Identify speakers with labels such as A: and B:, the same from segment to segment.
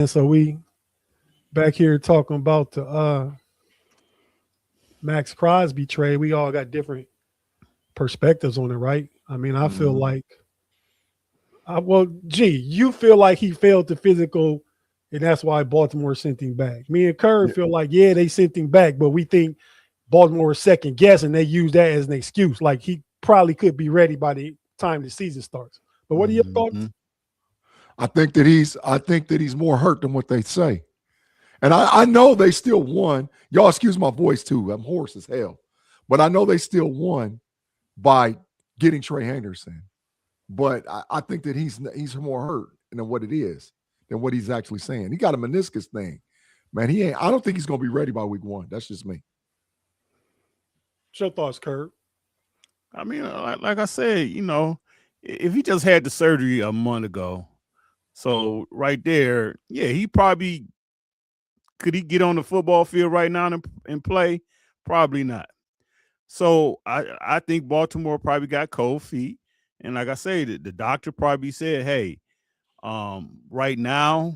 A: And so we back here talking about the Max Crosby trade. We all got different perspectives on it, right? I mean, I feel like, you feel like he failed the physical, and that's why Baltimore sent him back. Me and Kerb feel like, yeah, they sent him back, but we think Baltimore is second guess, and they use that as an excuse. Like he probably could be ready by the time the season starts. But what are your thoughts?
B: I think that he's more hurt than what they say. And I know they still won. Y'all excuse my voice too. I'm hoarse as hell. But I know they still won by getting Trey Henderson. But I think that he's more hurt than what it is, than what he's actually saying. He got a meniscus thing. Man, I don't think he's gonna be ready by week 1. That's just me.
A: What's your thoughts, Kerb?
C: I mean, like I said, if he just had the surgery a month ago, so right there, yeah, he probably could he get on the football field right now and play? Probably not. So I think Baltimore probably got cold feet. And like I say, the doctor probably said, hey, right now,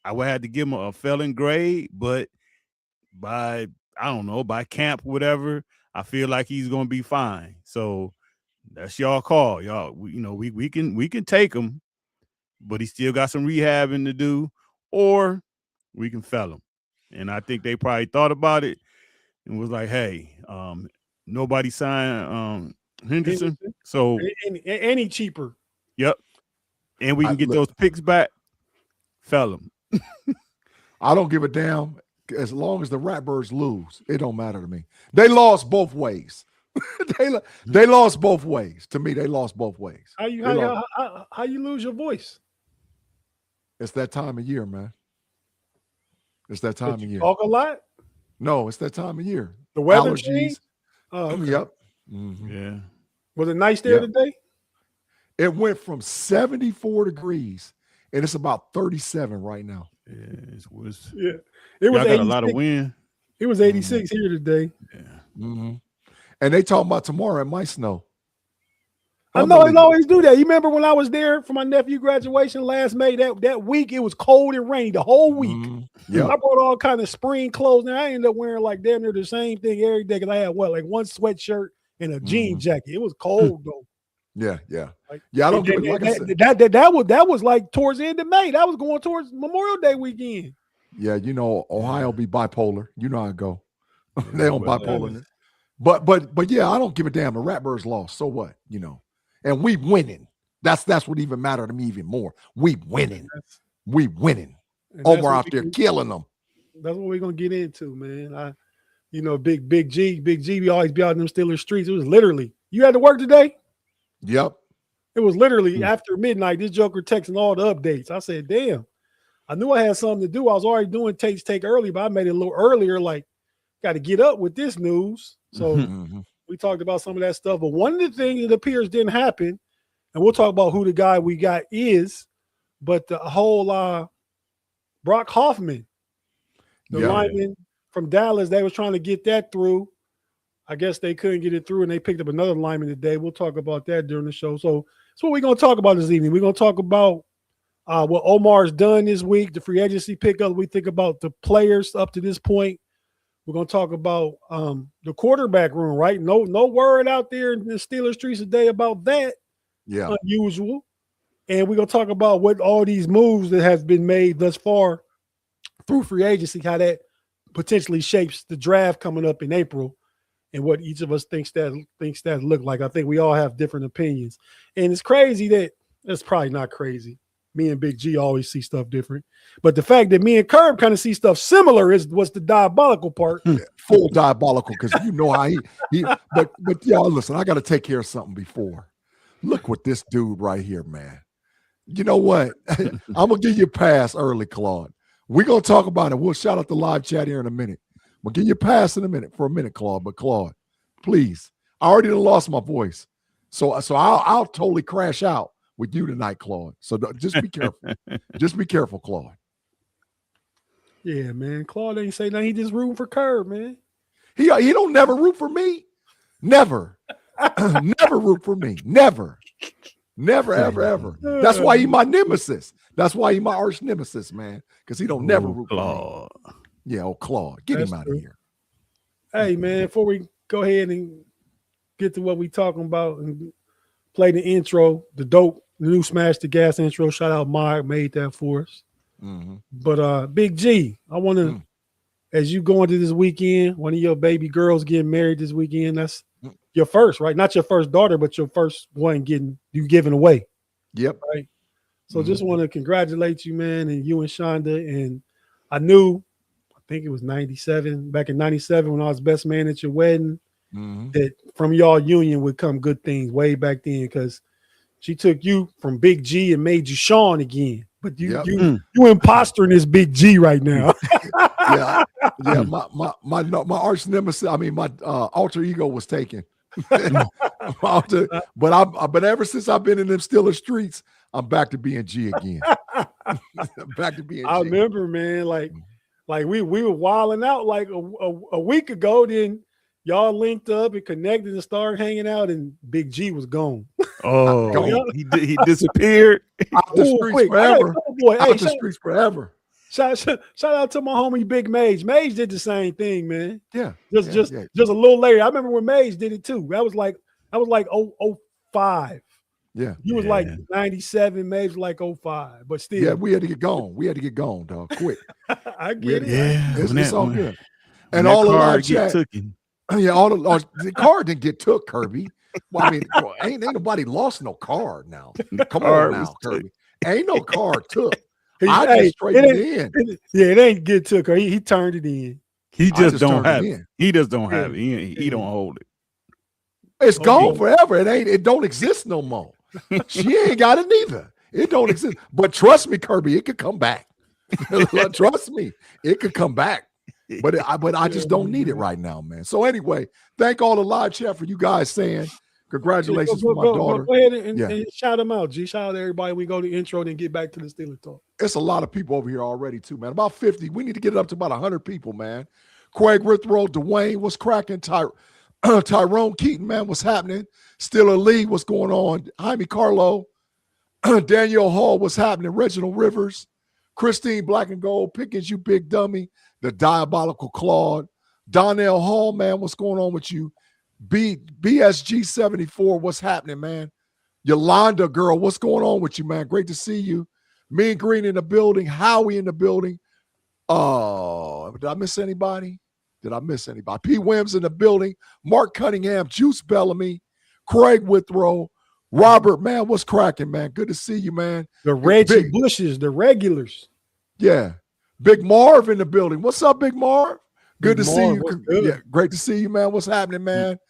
C: I would have to give him a failing grade, but by camp, whatever, I feel like he's gonna be fine. So that's y'all call. Y'all, we can take him, but he still got some rehabbing to do, or we can fail him. And I think they probably thought about it and was like, hey, nobody signed Henderson, so
A: any cheaper.
C: Yep. And we can get those picks back. Fell him.
B: I don't give a damn as long as the Ratbirds lose. It don't matter to me. They lost both ways. they lost both ways. To me, they lost both ways.
A: How you lose your voice?
B: It's that time of year, man. It's that time of year.
A: Talk a lot?
B: No, it's that time of year.
A: The weather
B: allergies.
A: Changed? Oh, okay.
B: Yep.
C: Yeah.
A: Was it nice there today?
B: It went from 74 degrees, and it's about 37 right now.
C: Yeah, it was.
A: Yeah, it was.
C: Got a lot of wind.
A: It was 86 here today.
C: Yeah.
B: And they talking about tomorrow it might snow.
A: I know they always do that. You remember when I was there for my nephew graduation last May? That week it was cold and rainy the whole week.
B: Yeah,
A: I brought all kind of spring clothes. Now I ended up wearing like damn near the same thing every day because I had like one sweatshirt and a jean jacket. It was cold though.
B: Yeah.
A: Like,
B: I don't give
A: it. Like that was like towards the end of May. That was going towards Memorial Day weekend.
B: Yeah, Ohio be bipolar. You know how it go. They don't bipolar. But yeah, I don't give a damn. The Ratbirds lost. So what? And we winning. That's what even matter to me even more. We winning. Omar out there killing them.
A: That's what we're gonna get into, man. Big G, we always be out in them Steelers streets. It was literally, you had to work today?
B: Yep.
A: It was literally after midnight. This joker texting all the updates. I said, damn. I knew I had something to do. I was already doing Tate's Take early, but I made it a little earlier, like, got to get up with this news. So we talked about some of that stuff. But one of the things that appears didn't happen, and we'll talk about who the guy we got is, but the whole Brock Hoffman, the lineman from Dallas, they was trying to get that through. I guess they couldn't get it through, and they picked up another lineman today. We'll talk about that during the show. So that's what we're going to talk about this evening. We're going to talk about what Omar's done this week, the free agency pickup. We think about the players up to this point. We're going to talk about the quarterback room, right? No word out there in the Steelers streets today about that.
B: Yeah.
A: Unusual. And we're going to talk about what all these moves that have been made thus far through free agency, how that potentially shapes the draft coming up in April and what each of us thinks that look like. I think we all have different opinions. And it's crazy that it's probably not crazy. Me and Big G always see stuff different. But the fact that me and Kerb kind of see stuff similar was the diabolical part.
B: Full diabolical, because how he but y'all listen, I got to take care of something before. Look what this dude right here, man. You know what? I'm going to give you a pass early, Claude. We're going to talk about it. We'll shout out the live chat here in a minute. We'll give you a pass for a minute, Claude. But Claude, please, I already lost my voice. So I'll totally crash out with you tonight, Claude. So just be careful. Just be careful, Claude.
A: Yeah, man. Claude ain't say nothing. He just rooting for Kerb, man.
B: He don't never root for me. Never. Never root for me. Never. Never, ever, ever. That's why he my nemesis. That's why he my arch nemesis, man. Because he don't never root for me. Yeah, old Claude. Get him out of here.
A: Hey, man, before we go ahead and get to what we talking about and play the intro, the new Smash the Gas intro. Shout out Mark, made that for us.
B: Mm-hmm.
A: But Big G, I want to, as you go into this weekend, one of your baby girls getting married this weekend. That's your first, right? Not your first daughter, but your first one giving away.
B: Yep.
A: Right. So just want to congratulate you, man, and you and Shonda. And I think it was 97, back in 97 when I was best man at your wedding, that from y'all union would come good things way back then, because she took you from Big G and made you Sean again. But you impostering this Big G right now.
B: yeah. My arch nemesis, I mean, my alter ego was taken. But ever since I've been in them Steelers streets, I'm back to being G again. Back to being G.
A: I remember, man, like we were wilding out like a week ago. Then y'all linked up and connected and started hanging out, and Big G was gone.
C: Oh, he disappeared.
B: Out the streets forever. Out the streets forever.
A: Shout out to my homie Big Mage. Mage did the same thing, man.
B: Yeah.
A: Just a little later. I remember when Mage did it too. That was like 05.
B: Yeah.
A: You was like 97, Mage was like 05. But still.
B: Yeah, we had to get gone. We had to get gone, dog. Quick.
A: I get it.
C: Yeah.
B: It's all good. And all the live chat. Yeah, the card didn't get took, Kirby. Well, I mean, ain't nobody lost no card now. Come on now, Kirby. Ain't no card took. I just straightened it in.
A: It ain't get took. He turned it in.
C: He just don't have it. He just don't have it. He don't hold it.
B: It's gone forever. It don't exist no more. She ain't got it neither. It don't exist. But trust me, Kirby, it could come back. Trust me, it could come back. But I just don't need it right now, man. So anyway, thank all the live chat for you guys saying congratulations to my daughter.
A: Go ahead and shout them out, G. Shout out to everybody. We go to intro and then get back to the Steelers talk.
B: It's a lot of people over here already too, man. About 50. We need to get it up to about 100 people, man. Craig Rithrow, Dwayne, what's cracking? Tyrone Keaton, man, what's happening? Steeler Lee, what's going on? Jaime Carlo, Daniel Hall, what's happening? Reginald Rivers, Christine Black and Gold, Pickens, you big dummy. The diabolical Claude, Donnell Hall, man, what's going on with you? BSG 74, what's happening, man? Yolanda, girl, what's going on with you, man? Great to see you. Mean Green in the building, Howie in the building. Did I miss anybody? P. Wims in the building, Mark Cunningham, Juice Bellamy, Craig Withrow, Robert, man, what's cracking, man? Good to see you, man.
A: The Reggie Bushes, the regulars.
B: Yeah. Big Marv in the building. What's up, Big Marv? Good to see you. Yeah, great to see you, man. What's happening, man?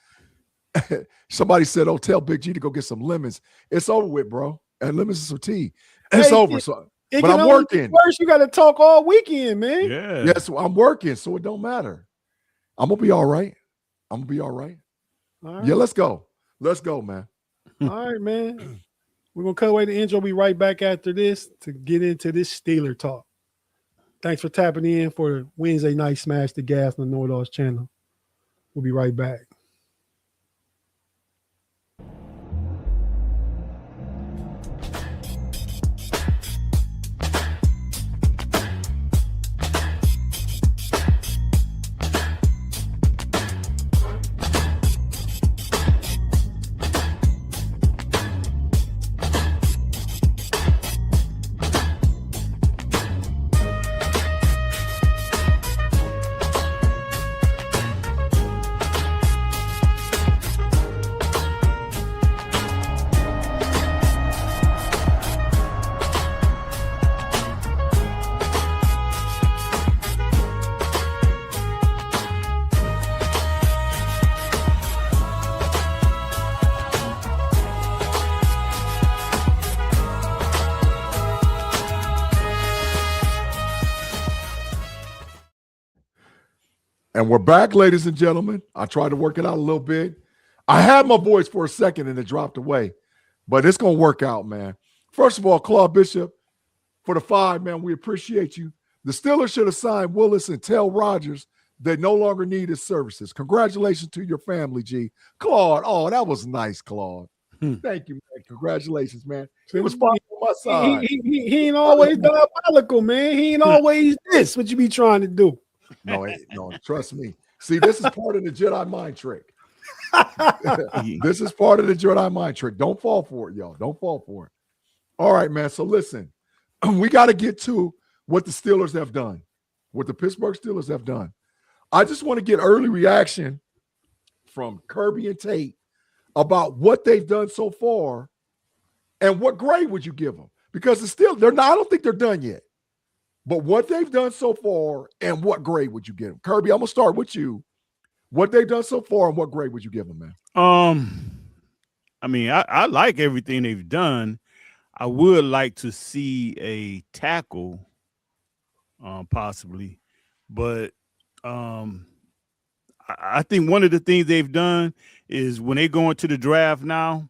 B: Somebody said, "Oh, tell Big G to go get some lemons." It's over with, bro. And lemons and some tea. It's over. But I'm working.
A: First, you got to talk all weekend, man.
C: Yeah.
B: Yes, I'm working, so it don't matter. I'm gonna be all right. All right. Yeah, let's go. Let's go, man.
A: All right, man. We're gonna cut away the intro. Be right back after this to get into this Steeler talk. Thanks for tapping in for Wednesday night Smash the Gas on the Know-It-Alls channel. We'll be right back.
B: And we're back, ladies and gentlemen. I tried to work it out a little bit. I had my voice for a second and it dropped away, but it's going to work out, man. First of all, Claude Bishop, for the 5, man, we appreciate you. The Steelers should have signed Willis and tell Rodgers they no longer need his services. Congratulations to your family, G. Claude, oh, that was nice, Claude. Thank you, man. Congratulations, man.
A: So
B: He was fighting on my side.
A: he ain't always diabolical, man. He ain't always this. What you be trying to do?
B: No, trust me. See, this is part of the Jedi mind trick. This is part of the Jedi mind trick. Don't fall for it, y'all. Don't fall for it. All right, man. So listen, we got to get to what the Steelers have done, what the Pittsburgh Steelers have done. I just want to get early reaction from Kirby and Tate about what they've done so far and what grade would you give them? Because it's still, they're not, I don't think they're done yet. But what they've done so far and what grade would you give them? Kirby, I'm going to start with you. What they've done so far and what grade would you give them, man?
C: I mean, I like everything they've done. I would like to see a tackle, possibly, but I think one of the things they've done is when they go into the draft now,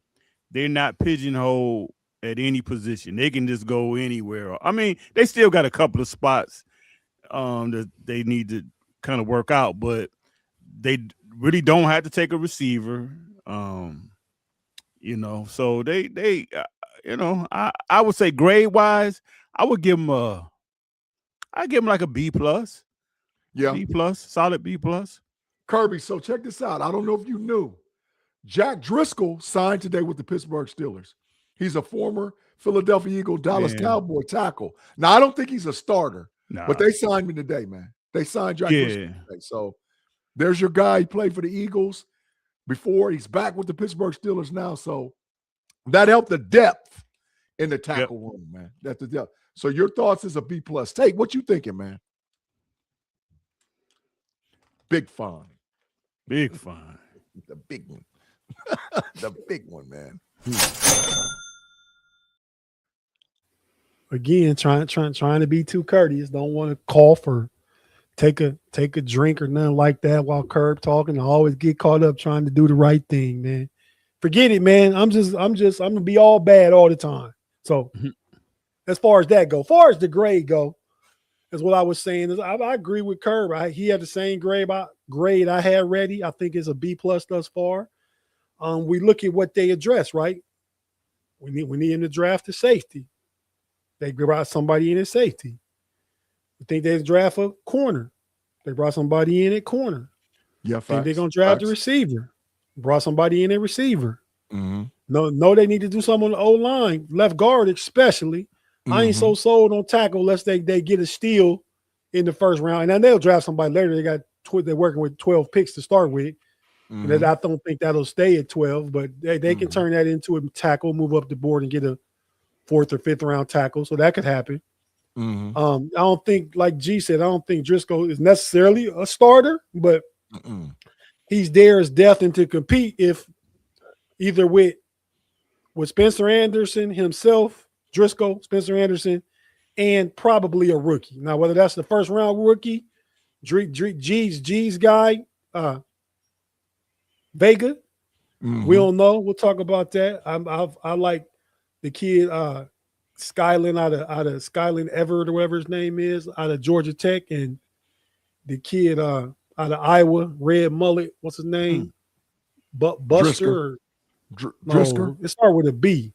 C: they're not pigeonholed at any position. They can just go anywhere. I mean, they still got a couple of spots that they need to kind of work out, but they really don't have to take a receiver. So they I would say grade wise, I give them like a B plus.
B: Yeah.
C: B plus, solid B plus.
B: Kirby, so check this out. I don't know if you knew. Jack Driscoll signed today with the Pittsburgh Steelers. He's a former Philadelphia Eagle, Dallas Cowboy tackle. Now, I don't think he's a starter, but they signed me today, man. They signed Jack Driscoll today. So there's your guy. He played for the Eagles before. He's back with the Pittsburgh Steelers now. So that helped the depth in the tackle room, man. That's the depth. So your thoughts is a B plus. Tate, what you thinking, man? Big fun.
C: Big fun.
B: The big one. The big one, man.
A: Again, trying to be too courteous. Don't want to cough or take a drink or nothing like that while Kerb talking. I always get caught up trying to do the right thing, man. Forget it, man. I'm gonna be all bad all the time. So as far as that go, as far as the grade go, is what I was saying. Is I agree with Kerb. He had the same grade I had ready. I think it's a B plus thus far. We look at what they address, right? We need in the draft a safety. They brought somebody in at safety. We think they draft a corner. They brought somebody in at corner.
B: Yeah,
A: think they're gonna draft a receiver. Brought somebody in at receiver.
B: Mm-hmm.
A: No, they need to do something on the O-line, left guard especially. Mm-hmm. I ain't so sold on tackle unless they get a steal in the first round, and then they'll draft somebody later. They're working with 12 picks to start with. Mm-hmm. And I don't think that'll stay at 12, but they can turn that into a tackle, move up the board, and get a 4th or 5th round tackle. So that could happen. Mm-hmm. I don't think, like G said, I don't think Driscoll is necessarily a starter, but he's there as depth and to compete if either with Spencer Anderson himself, Driscoll, Spencer Anderson, and probably a rookie. Now, whether that's the first round rookie, G's guy, Vega, we don't know. We'll talk about that. I like the kid Skyland out of Skyland Everett or whatever his name is, out of Georgia Tech, and the kid out of Iowa, red mullet. What's his name? Buster.
B: Drisker.
A: It started with a B.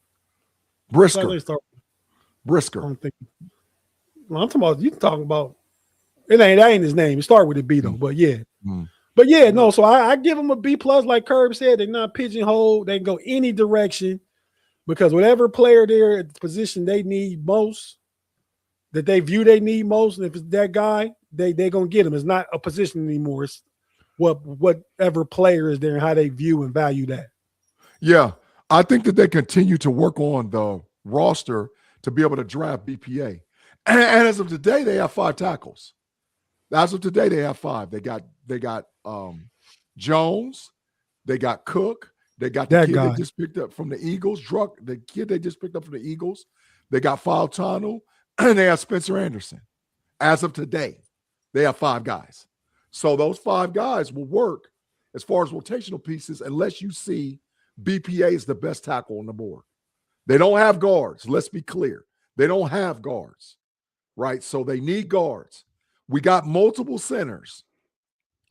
B: Brisker.
A: I'm talking about you talking about. That ain't his name. It started with a B though, but yeah. But yeah, no. So I give them a B plus, like Kerb said. They're not pigeonholed. They can go any direction because whatever player there at the position they need most, that they view they need most, and if it's that guy, they gonna get him. It's not a position anymore. It's whatever player is there and how they view and value that.
B: Yeah, I think that they continue to work on the roster to be able to draft BPA. And as of today, they have 5 tackles. As of today, they have 5. They got Jones, they got Cook, they got the kid they just picked up from the Eagles, the kid they just picked up from the Eagles. They got Fautano, and they have Spencer Anderson. As of today, they have 5 guys. So those 5 guys will work as far as rotational pieces unless you see BPA is the best tackle on the board. They don't have guards. Let's be clear. They don't have guards, right? So they need guards. We got multiple centers.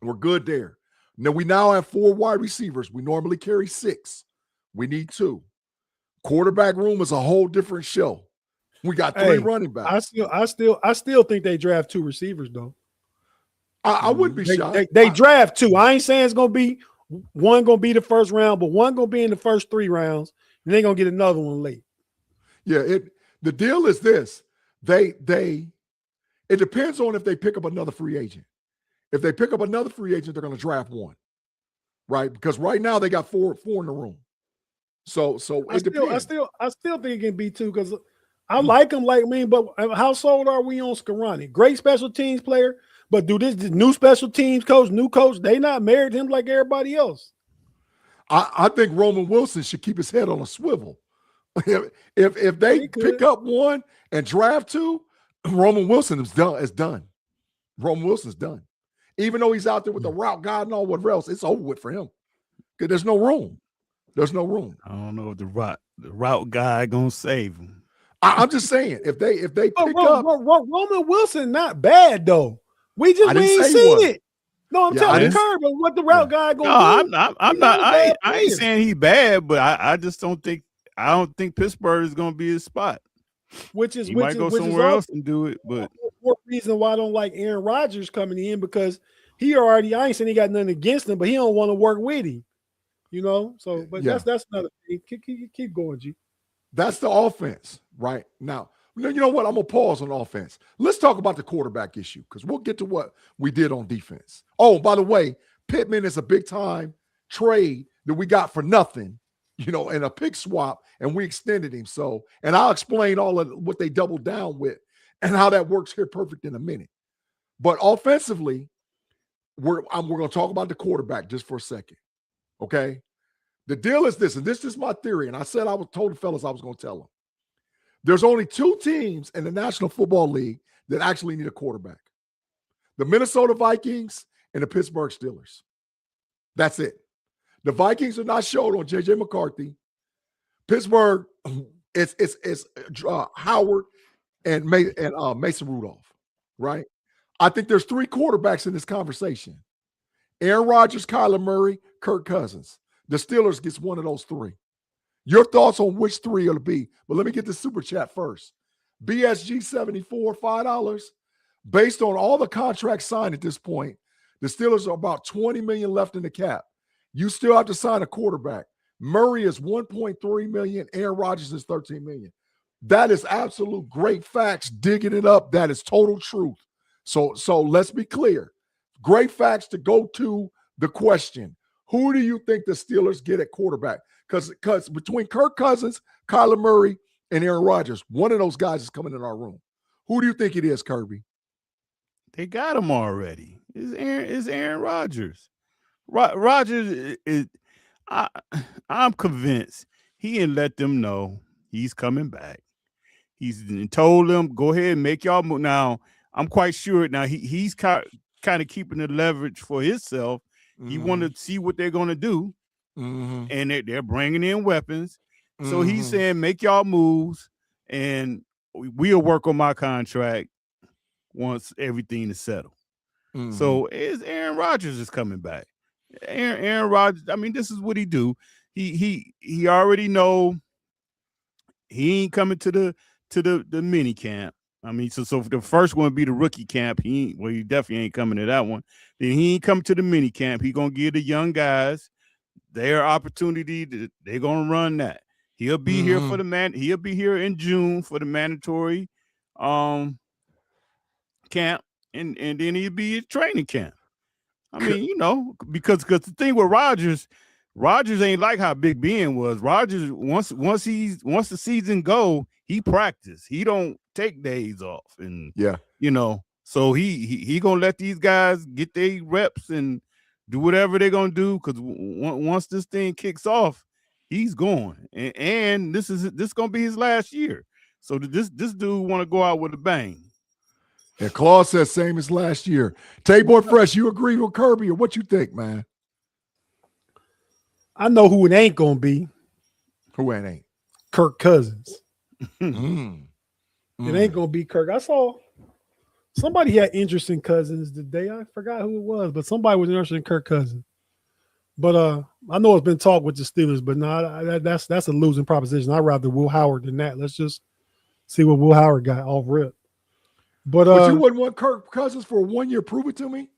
B: We're good there. Now we have 4 wide receivers. We normally carry 6. We need 2. Quarterback room is a whole different show. We got 3 running backs.
A: I still think they draft 2 receivers though.
B: I wouldn't be shocked.
A: They draft 2. I ain't saying it's gonna be one gonna be the first round, but one gonna be in the first 3 rounds, and they're gonna get another one late.
B: Yeah, the deal is this. It depends on if they pick up another free agent. If they pick up another free agent, they're gonna draft 1. Right? Because right now they got four in the room. So it depends.
A: I still think it can be 2 because I like him like me, but how sold are we on Scarani? Great special teams player, but do this new special teams coach, new coach, they not married him like everybody else.
B: I think Roman Wilson should keep his head on a swivel. If they pick up 1 and draft 2, Roman Wilson is done. Roman Wilson's done. Even though he's out there with the route guy and all whatever else, it's over with for him. Because there's no room. There's no room.
C: I don't know if the route guy gonna save him.
B: I'm just saying, if they pick up
A: Roman Wilson, not bad though. We ain't seen it. No, I'm telling Kerb what the route guy gonna do.
C: I'm not. I ain't saying he bad, but I just don't think. I don't think Pittsburgh is gonna be his spot. He might go somewhere else and do it. But
A: one reason why I don't like Aaron Rodgers coming in because he already. I ain't saying he got nothing against him, but he don't want to work with him. You know, so but that's another thing. Keep going, G.
B: That's the offense right now. You know what? I'm gonna pause on offense. Let's talk about the quarterback issue because we'll get to what we did on defense. Oh, by the way, Pittman is a big time trade that we got for nothing, you know, and a pick swap, and we extended him. So, and I'll explain all of what they doubled down with and how that works here perfect in a minute. But offensively, we're gonna talk about the quarterback just for a second. Okay, the deal is this, and this is my theory. And I said told the fellas I was going to tell them. There's only 2 teams in the National Football League that actually need a quarterback: the Minnesota Vikings and the Pittsburgh Steelers. That's it. The Vikings are not short on J.J. McCarthy. Pittsburgh, it's Howard and Mason Rudolph. Right? I think there's 3 quarterbacks in this conversation: Aaron Rodgers, Kyler Murray, Kirk Cousins. The Steelers gets one of those 3. Your thoughts on which 3 it'll be. But let me get the super chat first. BSG 74, $5. Based on all the contracts signed at this point, the Steelers are about $20 million left in the cap. You still have to sign a quarterback. Murray is $1.3 million. Aaron Rodgers is $13 million. That is absolute great facts. Digging it up. That is total truth. So let's be clear. Great facts to go to the question. Who do you think the Steelers get at quarterback? Because between Kirk Cousins, Kyler Murray, and Aaron Rodgers, one of those guys is coming in our room. Who do you think it is, Kirby?
C: They got him already. It's Aaron Rodgers. Rodgers is. I'm convinced he didn't let them know he's coming back. He's told them, go ahead and make y'all move. Now, I'm quite sure now he's kind of keeping the leverage for himself. Mm-hmm. He wanted to see what they're going to do. Mm-hmm. And they're bringing in weapons. Mm-hmm. So he's saying, make y'all moves, and we'll work on my contract once everything is settled. Mm-hmm. So Aaron Rodgers is coming back. Aaron Rodgers, I mean, this is what he do. He already know he ain't coming to the mini camp. I mean, so the first one would be the rookie camp. He definitely ain't coming to that one. Then he ain't coming to the mini camp. He gonna give the young guys their opportunity. They're gonna run that. He'll be here for the man. He'll be here in June for the mandatory camp, and then he'll be at training camp. I mean, you know, because the thing with Rodgers ain't like how Big Ben was. Rodgers once the season go, he practice. He don't take days off, and you know, so he gonna let these guys get their reps and do whatever they're gonna do. Because once this thing kicks off, he's going, and this gonna be his last year. So this dude want to go out with a bang.
B: And Claude says same as last year. Tate Boy Fresh, you agree with Kirby, or what you think, man?
A: I know who it ain't gonna be.
B: Who it ain't?
A: Kirk Cousins. It ain't gonna be Kirk. I saw somebody had interest in Cousins today. I forgot who it was, but somebody was interested in Kirk Cousins. But I know it's been talked with the Steelers, but no, that's a losing proposition. I'd rather Will Howard than that. Let's just see what Will Howard got off rip.
B: But you wouldn't want Kirk Cousins for 1 year. Prove it to me.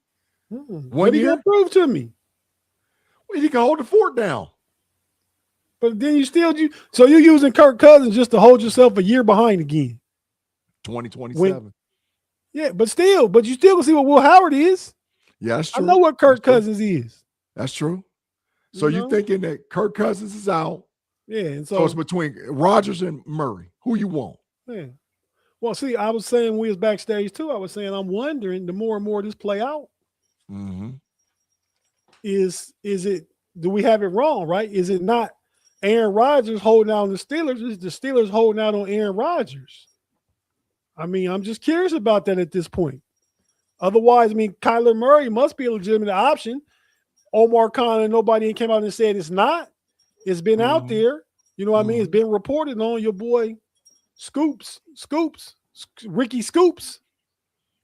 A: 1 year, prove to me.
B: Well, he can hold the fort down.
A: But then so you're using Kirk Cousins just to hold yourself a year behind again.
B: 2027.
A: Yeah, but you still can see what Will Howard is.
B: Yeah, that's true.
A: I know what Kirk Cousins is.
B: That's true. So you're thinking that Kirk Cousins is out.
A: Yeah, and
B: so it's between Rodgers and Murray. Who you want?
A: Yeah. Well, see, I was saying we was backstage too. I was saying I'm wondering the more and more this play out, is it? Do we have it wrong? Right? Is it not Aaron Rodgers holding out on the Steelers? Is the Steelers holding out on Aaron Rodgers? I mean, I'm just curious about that at this point. Otherwise, I mean, Kyler Murray must be a legitimate option. Omar Khan and nobody came out and said it's not. It's been out there. You know what I mean? It's been reported on. Your boy Ricky Scoops.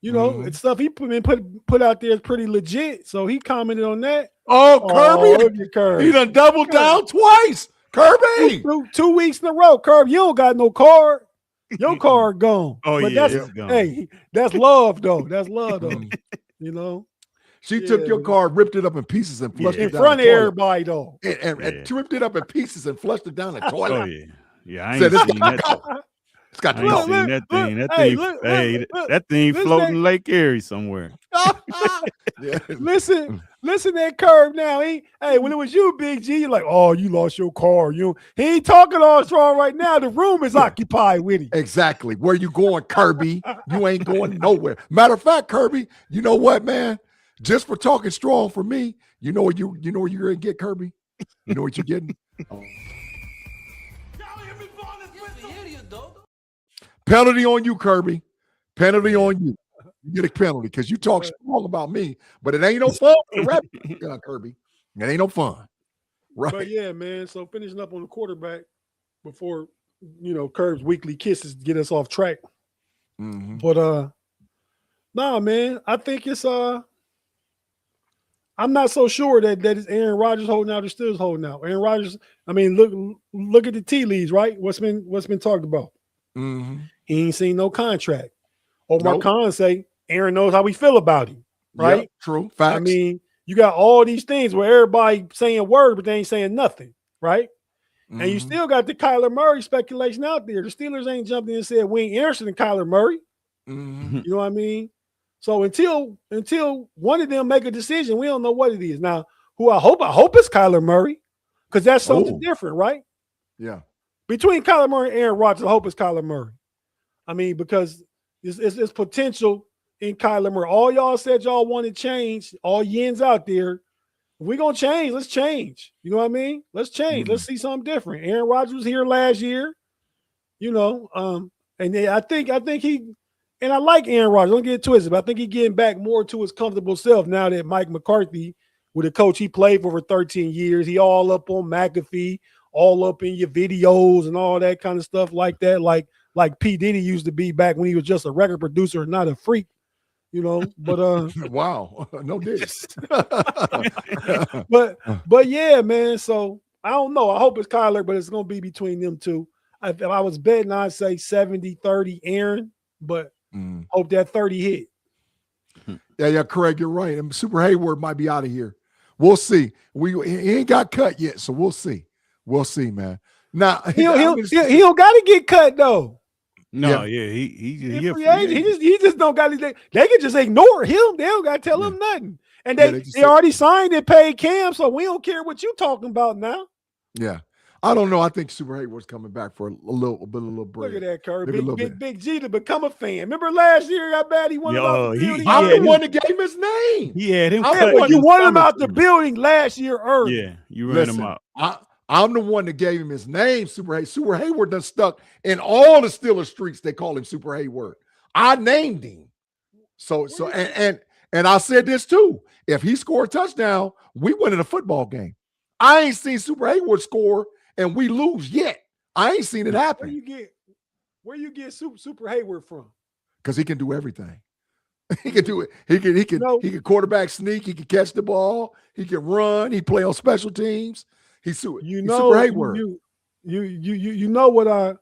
A: You know, it's stuff he put out there is pretty legit. So he commented on that.
B: Oh, Kirby. He done doubled down twice. Kirby.
A: 2 weeks in a row. Kerb, you don't got no card. Your card gone.
C: Oh,
A: but
C: yeah.
A: That's, hey, that's love, though. That's love, though. You know?
B: She took your card, ripped it up in pieces, and flushed it down
A: in front of everybody, though.
B: And ripped it up in pieces and flushed it down the toilet.
C: Oh, yeah. Yeah, I ain't seen that.
B: It's got
C: I ain't seen that thing. That thing floating Lake Erie somewhere.
A: Listen that Kerb now. When it was you, Big G, you're like, oh, you lost your car. He ain't talking all strong right now. The room is occupied with him.
B: Exactly. Where you going, Kirby? You ain't going nowhere. Matter of fact, Kirby, you know what, man? Just for talking strong for me, you know what you're gonna get, Kirby? You know what you're getting? Penalty on you, Kirby. Penalty on you. You get a penalty because you talk strong about me, but it ain't no fun for the rap, Kirby. It ain't no fun. Right.
A: But yeah, man. So finishing up on the quarterback before Kerb's weekly kisses get us off track. But nah, man, I think it's I'm not so sure that it's Aaron Rodgers holding out or Steelers holding out. Aaron Rodgers, I mean, look at the tea leaves, right? What's been talked about? He ain't seen no contract. Omar Khan say Aaron knows how we feel about him, right?
B: Yep, true. Facts.
A: I mean, you got all these things where everybody saying word, but they ain't saying nothing, right? And you still got the Kyler Murray speculation out there. The Steelers ain't jumped in and said we ain't interested in Kyler Murray. You know what I mean? So until one of them make a decision, we don't know what it is. Now, who I hope it's Kyler Murray, because that's something different, right?
B: Yeah.
A: Between Kyler Murray and Aaron Rodgers, I hope it's Kyler Murray. I mean, because it's potential in Kyler Murray. All y'all said y'all want to change, all yins out there. If we're going to change, let's change. You know what I mean? Let's change. Let's see something different. Aaron Rodgers was here last year, and I think he – and I like Aaron Rodgers. Don't get it twisted, but I think he's getting back more to his comfortable self now that Mike McCarthy, with a coach he played for 13 years, he all up on McAfee, all up in your videos and all that kind of stuff like that, like P. Diddy used to be back when he was just a record producer and not a freak, but
B: wow, no dick.
A: but yeah, man. So I don't know. I hope it's Kyler, but it's gonna be between them two. If I was betting, I'd say 70-30 Aaron, but hope that 30 hit.
B: Yeah, Craig, you're right. And Super Hayward might be out of here. We'll see. He ain't got cut yet, so we'll see. We'll see, man. Now
A: he don't got to get cut though.
C: No, he
A: just don't got to. They can just ignore him. They don't got to tell him nothing. And they already signed and paid Cam, so we don't care what you talking about now.
B: Yeah. I don't know. I think Super Hayward's coming back for a little break.
A: Look at that, Kerb. Big G to become a fan. Remember last year how bad he wanted out the building?
B: I'm the one that gave him his name.
C: He had him.
A: You wanted him out the building last year early.
C: Yeah, you ran him out.
B: I'm the one that gave him his name, Super Hayward. Super Hayward done stuck in all the Steelers streets. They call him Super Hayward. I named him. So and I said this too. If he scored a touchdown, we win in a football game. I ain't seen Super Hayward score and we lose yet. I ain't seen it happen.
A: Where you get Super Hayward from?
B: Because he can do everything. He can do it. He can
A: No.
B: he can quarterback sneak. He can catch the ball. He can run. He play on special teams. He's Super Hayward.
A: You know what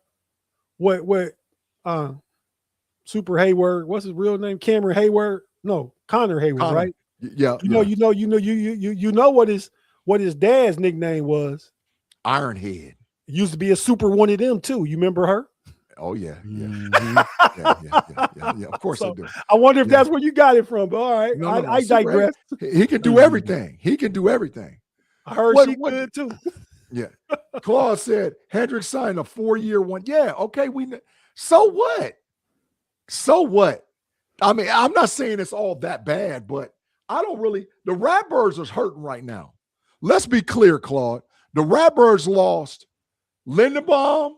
A: Super Hayward, what's his real name? Cameron Hayward? No, Connor Hayward, right?
B: Yeah.
A: You know what his dad's nickname was?
B: Ironhead.
A: Used to be a super one of them too. You remember her?
B: Oh yeah.
A: Mm-hmm.
B: Yeah. Of course I do.
A: I wonder if that's where you got it from. But all right,
B: No,
A: I digress.
B: He can do everything. He can do everything.
A: I heard she could too.
B: Yeah. Claude said Hendricks signed a 4-year one. Yeah. Okay. So what? So what? I mean, I'm not saying it's all that bad, but the Ratbirds are hurting right now. Let's be clear, Claude. The Ratbirds lost Lindenbaum,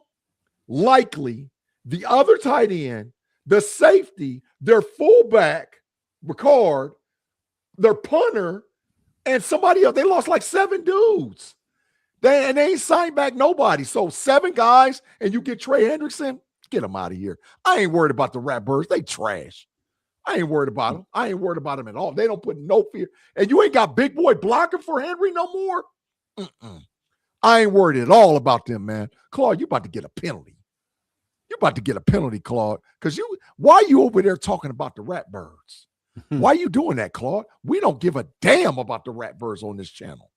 B: likely the other tight end, the safety, their fullback, Ricard, their punter, and somebody else. They lost like 7 dudes. They ain't signed back nobody. So 7 guys, and you get Trey Hendrickson, get them out of here. I ain't worried about the Ratbirds. They trash. I ain't worried about them. I ain't worried about them at all. They don't put no fear. And you ain't got big boy blocking for Henry no more. I ain't worried at all about them, man. Claude, you about to get a penalty. You about to get a penalty, Claude. Because why are you over there talking about the Ratbirds? Why are you doing that, Claude? We don't give a damn about the Ratbirds on this channel.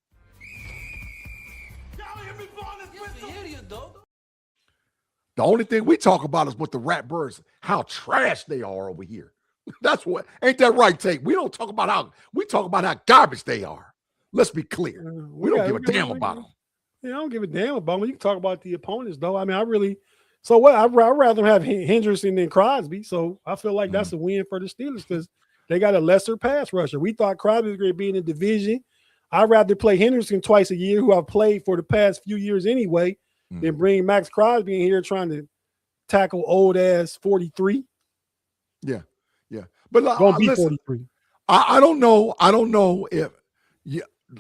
B: The only thing we talk about is what the Ratbirds, how trash they are over here. That's what, ain't that right, Tate? We talk about how garbage they are. Let's be clear. We don't give a damn about them.
A: Yeah, I don't give a damn about them. You can talk about the opponents, though. I mean, so what? I'd rather have Henderson than Crosby. So I feel like that's a win for the Steelers because they got a lesser pass rusher. We thought Crosby was going to be in the division. I'd rather play Henderson twice a year, who I've played for the past few years anyway, than bring Max Crosby in here trying to tackle old ass 43.
B: Yeah. But
A: listen, 43.
B: I don't know if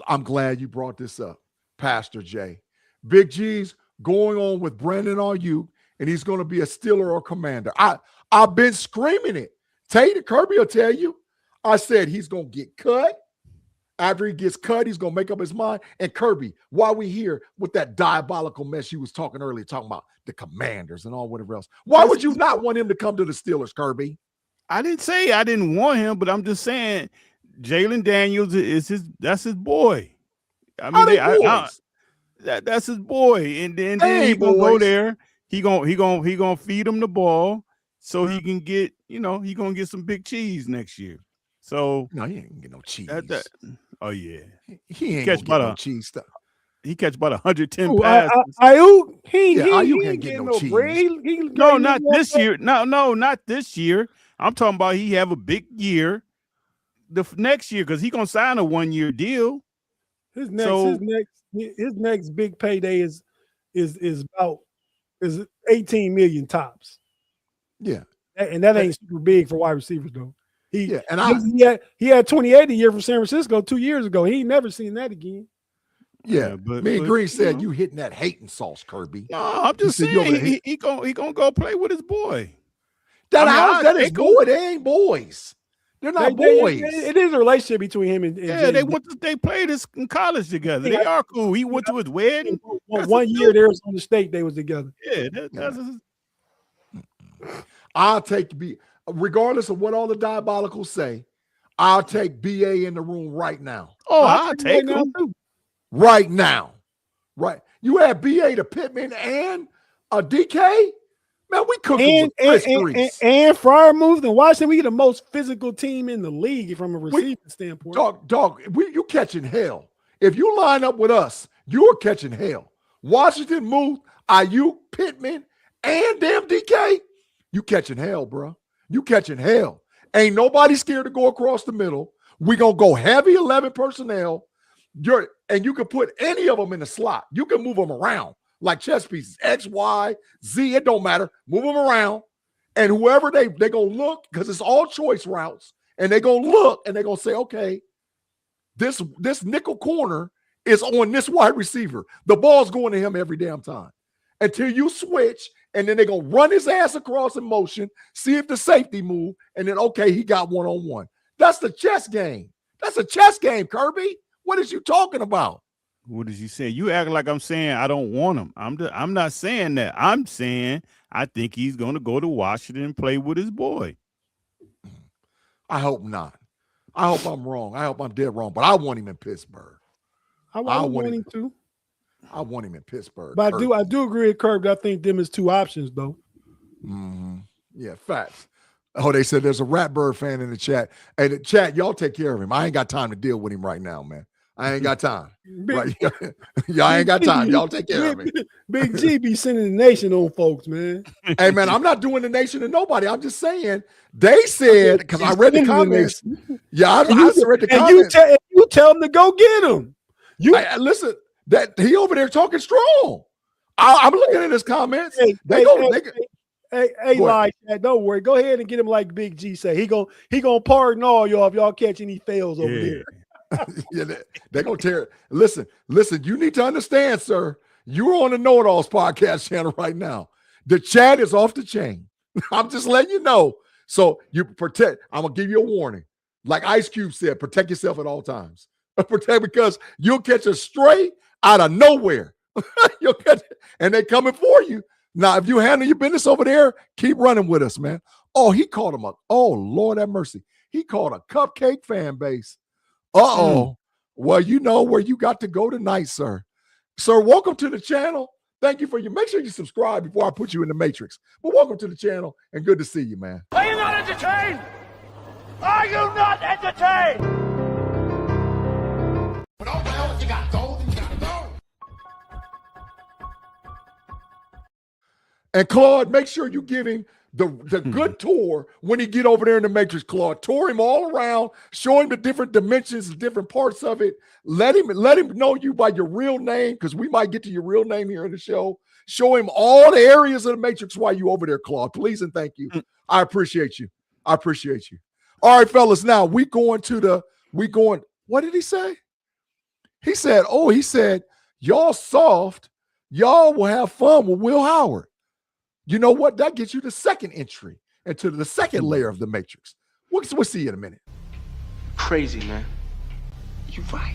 B: I'm glad you brought this up, Pastor Jay. Big G's going on with Brandon Ayuk, and he's going to be a Steeler or Commander. I've been screaming it. Tate, Kirby will tell you. I said he's going to get cut. After he gets cut, he's going to make up his mind. And Kirby, while we here with that diabolical mess you was talking earlier, talking about the Commanders and all whatever else, why would you not want him to come to the Steelers, Kirby?
C: I didn't say I didn't want him, but I'm just saying Jalen Daniels that's his boy. I mean, that's his boy, and then he gonna go there. He gonna feed him the ball so he can get he gonna get some big cheese next year. So
B: no, he ain't gonna get no cheese.
C: Oh yeah,
B: he ain't gonna get no cheese stuff.
C: He catch about 110 passes.
A: Ayuk, he
B: ain't getting no cheese.
C: No, not this year. No, not this year. I'm talking about he have a big year the next year because he gonna sign a 1-year deal.
A: His next big payday is 18 million tops.
B: Yeah,
A: and that ain't super big for wide receivers though. He had 28 a year for San Francisco 2 years ago. He ain't never seen that again.
B: Yeah, but me and Green said you hitting that hating sauce, Kirby.
C: No, I'm just saying he gonna go play with his boy.
B: That is boy. They ain't boys. They're not boys.
A: It is a relationship between him and
C: they played this in college together. They are cool. He went to his wedding.
A: 1 year at Arizona State, they was together.
C: Yeah, that's
B: I'll take regardless of what all the diabolicals say, I'll take BA in the room right now.
C: Oh, I'll take him
B: right now. Right. You have BA to Pittman and a DK. Man, we cooking
A: and Fryer moved and Washington. We the most physical team in the league from a receiving standpoint.
B: Dog, you catching hell. If you line up with us, you're catching hell. Washington moved, Ayuk, Pittman, and damn DK. You catching hell, bro. You catching hell. Ain't nobody scared to go across the middle. We gonna go heavy 11 personnel. And you can put any of them in the slot. You can move them around. Like chess pieces, X, Y, Z, it don't matter. Move them around. And whoever they going to look, because it's all choice routes, and they going to look and they're going to say, okay, this nickel corner is on this wide receiver. The ball's going to him every damn time until you switch and then they're gonna run his ass across in motion, see if the safety move, and then okay, he got one-on-one. That's the chess game. That's a chess game, Kirby. What is you talking about?
C: What is you saying? You act like I'm saying I don't want him. I'm not saying that. I'm saying I think he's gonna go to Washington and play with his boy.
B: I hope not. I hope I'm wrong. I hope I'm dead wrong, but I want him in Pittsburgh.
A: I want him to.
B: I want him in Pittsburgh.
A: But I do agree with Kerb. I think them is two options though.
B: Mm-hmm. Yeah, facts. Oh, they said there's a Ratbird fan in the chat. Hey, the chat, y'all take care of him. I ain't got time to deal with him right now, man. I ain't got time. Right? Y'all ain't got time. Y'all take care of me.
A: Big G be sending the nation on folks, man.
B: Hey, man, I'm not doing the nation to nobody. I'm just saying they said, because I read the comments. Yeah, I read the comments.
A: You tell them to go get him.
B: Listen, that he over there talking strong. I'm looking at his comments.
A: Hey, Eli, don't worry. Go ahead and get him like Big G say. He gonna pardon all y'all if y'all catch any fails over there.
B: Yeah, they're gonna tear it. Listen, you need to understand, sir. You're on the Know It Alls podcast channel right now. The chat is off the chain. I'm just letting you know. So you protect. I'm gonna give you a warning. Like Ice Cube said, protect yourself at all times. Protect, because you'll catch a stray out of nowhere. You'll catch it, and they coming for you. Now, if you handle your business over there, keep running with us, man. Oh, he called him oh, Lord have mercy. He called a cupcake fan base. Well, you know where you got to go tonight, sir. Sir, welcome to the channel. Thank you for you. Make sure you subscribe before I put you in the matrix. But welcome to the channel, and good to see you, man.
D: Are you not entertained? Are you not entertained?
E: But oh well, if you got gold, you got gold.
B: And Claude, make sure you give him the good tour when he get over there in the Matrix, Claude. Tour him all around, show him the different dimensions, the different parts of it. Let him know you by your real name, because we might get to your real name here in the show. Show him all the areas of the Matrix while you over there, Claude. Please and thank you. I appreciate you. All right, fellas. Now what did he say? He said, y'all soft. Y'all will have fun with Will Howard. You know what? That gets you the second entry into the second layer of the Matrix. We'll see you in a minute.
F: Crazy, man. You right.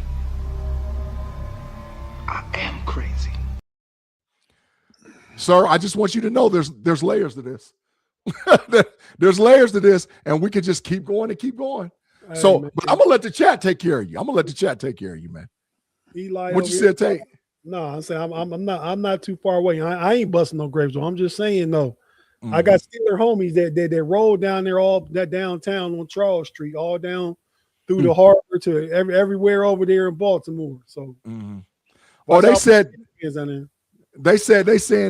F: I am crazy.
B: Sir, I just want you to know there's layers to this. There's layers to this, and we can just keep going and keep going. Hey, so, but I'm gonna let the chat take care of you. Man.
A: Eli,
B: what you said, Tate?
A: No, I'm saying I'm not too far away. I ain't busting no grapes. I'm just saying though. I got Steeler homies that roll down there all that downtown on Charles Street, all down through the harbor to everywhere over there in Baltimore. So,
B: they saying